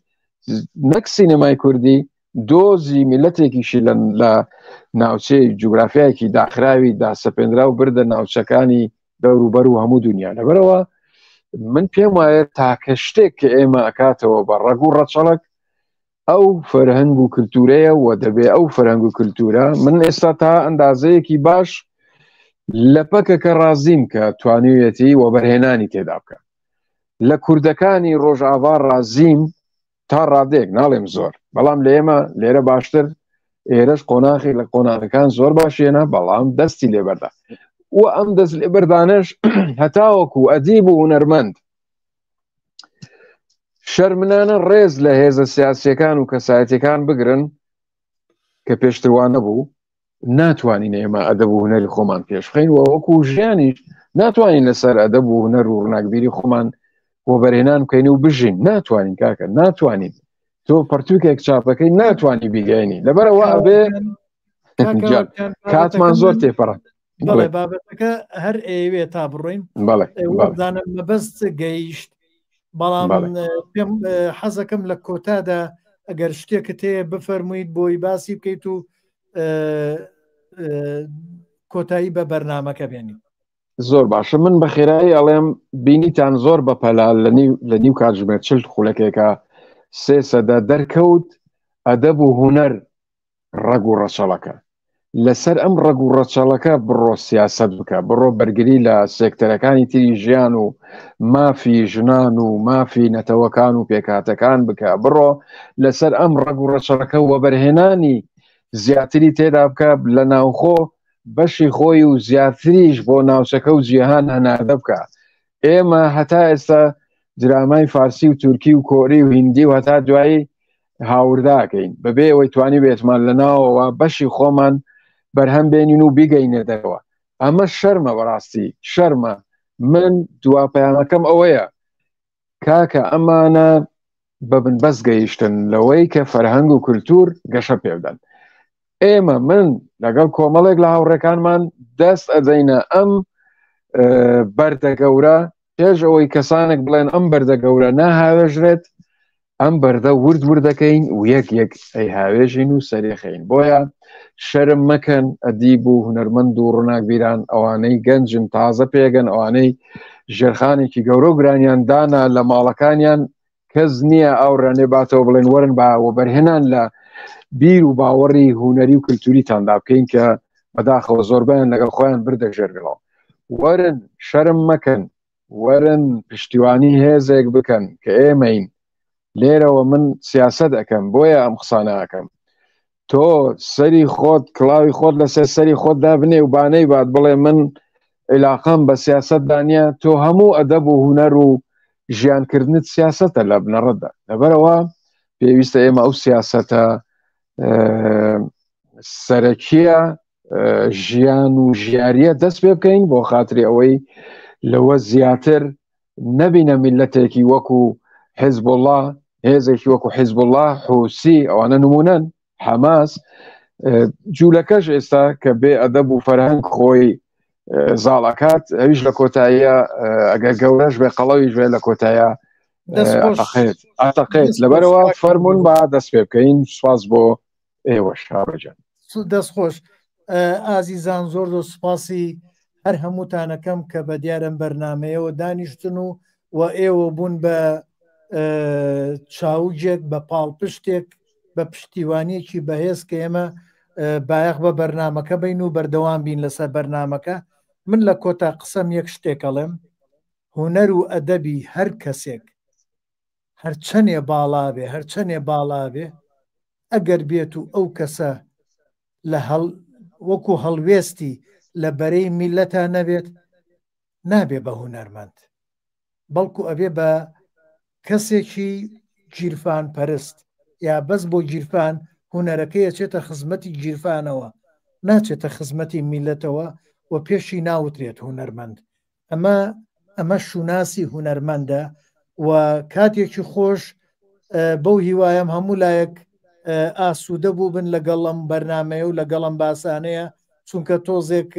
نەک سینەمای کوردی دۆزی میلەتێکیشی لە ناوچەی جوگرافیایەکی داخراوی داسەپێنرا و بردە ناوچەکانی دەوروبەر و هەموو دنیا. لەبەرەوە من پێم وایە تاکە شتێک کە ئێمە ئەکاتەوە بە ڕەگ و ڕەچەڵک ئەو فەرهەنگ و کللتورەیە و دەبێ ئەو فەرهەنگ و کللتورە من ئێستا تا ئەندازەیەکی باش لە پەکەکە ڕازیم کە توانویەتی و بەرهێنانی تێدا بکە. لە کوردەکانی ڕۆژئاوا ڕازیم تا ڕادێک، ناڵێم زۆر، بەڵام لە ئێمە لێرە باشتر، ئێرەش قۆناغی لە قۆناغەکان زۆر باشێنە، بەڵام دەستی لێبەردا و ئەم دەست لێبەردانش هەتاوەکو ئەدیب و هونەرمەند شەرمنانە ڕێز لە هێزە سیاسیەکان و کەسایەتیەکان بگرن کە پێشتروانە بوو، ناتوانین ئێمە ئەدەب و هونەری خۆمان پێشخین و وەکو ژیانیش ناتوانین لەسەر ئەدەب و هونەر و ڕناکبیری خۆمان بۆ بەرهێنان بکەین و بژین. ناتوانین کاکە، ناتوانین. تۆ پەرتووکێک چاپەکەی ناتوانی بیگەینی، لەبەرەوە ئەبێ کاتمان زۆر تێپەڕات. بەڵێ بابەتەکە هەر ئێوێ تا بڕۆین بەڵێ مەبەست گەیشت، بەڵام پێم حەزەکەم لە کۆتادا ئەگەر شتێکت هەیە بفەرموویت بۆی باسی بکەیت و کۆتایی بە بەرنامەکە بێنی. زۆر باشە. من بە خێرایی ئەڵێم بینیتان زۆر بەپەلا لە نیو کاتژمێر 40 خولەکێکە 3 سەدە دەرکەوت ئەدەب و هونەر ڕەگ و ڕەچەڵەکە. لەسەر ئەم ڕەگ و ڕەچەڵەکە بڕۆ سیاست بکە، بڕۆ بەرگری لە سێکتەرەکانی تری ژیان و مافی ژنان و مافی نەتەوەکان و پێکاتەکان بکە، بڕۆ لەسەر ئەم ڕەگ و ڕەچەڵەکە وەبەرهێنانی زیاتری تێدا بکە لە ناوخۆ بەشی خۆی و زیاتریش بۆ ناوچەکە و جیهان هەناردە بکە. ئێمە هەتا ئێستا درامای فارسی و تورکی و کۆری و هیندی و هەتا دوایی هاورداکەین بەبێ ئەوەی توانی بێتمان لە ناوەوە بەشی خۆمان بەرهەم بێنین و بیگەینە دەرەوە. ئەمە شەرمە، بەڕاستی شەرمە. من دواپەیامەکەم ئەوەیە کاکە ئەمانە بەبن بەس گەیشتن لەوەی کە فەرهەنگ و کولتور گەشە پێ بدەن. ئێمە من لەگەڵ کۆمەڵێک لە هاوڕێکانمان دەست ئەدەینە ئەم بەردە گەورە پێش ئەوەی کەسانێک بڵێن ئەم بەردە گەورە ناهاوێژرێت، ئەم بەردە ورد وردەکەین و یەک یەک ئەی هاوێژین و سەرێخین. بۆیە شەرم مەکەن ئەدیب و هونەرمەند و ڕووناکبیران، ئەوانەی گەنجن تازە پێگەن، ئەوانەی ژێرخانێکی گەورە و گرانیان دانا لە ماڵەکانیان کەس نییە ئەو ڕێنێ باتەوە بڵێن وەرن باوە بەرهێنان لە بیر و باوەڕی هونەری و کللتوریتاندا بکەین کە بەداخەوە زۆربیان لەگەڵ خۆیان بردە ژێرگەڵەوە. وەرن شەرم مەکەن، وەرن پشتیوانی هێزێک بکەن کە ئێمەین لێرەوە. من سیاست ئەەکەم، بۆیە ئەم قسانە ئەەکەم. تۆ سەری خۆت کڵاوی خۆت لەسەر سەری خۆت دابنێ و بانەی بات بڵێ من علاقەم بە سیاست دانیە، تۆ هەموو ئەدەب و هونەر و ژیانکردنت سیاستە لە بنەڕەتدا. لەبەرەوە پێویستە ئێمە ئەو سیاستە سەرەکیە ژیان و ژیاریە دەست پێ بکەین بۆ خاتری ئەوەی لەوە زیاتر نەبینە میلەتێکی وەکو حیزب الله، هێزێکی وەکو حیزب الله، حوسی، ئەوانە نمونەن، حەماس. جوولەکەش ئێستا کە بێ ئەدەب و فەرهەنگ خۆی زاڵەکات، ئەویش لە کۆتاییە ئەگەر گەورەش بێ قەڵەویش بێ لە کۆتایە ئەتەقێت. لەبەرەوە فەرمونون با دەست پێ بکەین. سواز بۆ ئێوە شابەجان. دەستخۆش ئازیزان، زۆر زۆر سوپاسی هەر هەمووتانەکەم کە بە دیارم بەرنمەیەوە دانیشتن و ئێوە بوون بە چاوجێک بە پاڵپشتێک بە پشتیوانیەکی بەهێز کە ئێمە بایەخ بە بەرنمەکە بین و بەردەوام بین لەسەر بەرنمەکە. من لە کۆتا قسەم یەک شتێکەڵێم، هونەر و ئەدەبی هەر کەسێک هەرچەنێ باڵا بێ، هەرچەنێ باڵا بێ، ئەگەر بێت و ئەو کەسە لە وەکو هەڵوێستی لە بەرەی میلەتە نەبێت، نابێ بە هونەرمەند، بەڵکو ئەبێ بە کەسێکی گیرفان پەرست، یا بەس بۆ گیرفان هونەرەکەی چێتە خزمەتی گیرفانەوە، ناچێتە خزمەتی میلەتەوە و پێشی ناوترێت هونەرمەند. ئەمە شوناسی هونەرمەندە و کاتێکی خۆش بەو هیوایم هەموو لایەک ئاسوودە بوو بن لەگەڵم بەرنمەیە و لەگەڵم باسانەیە، چونکە تۆزێک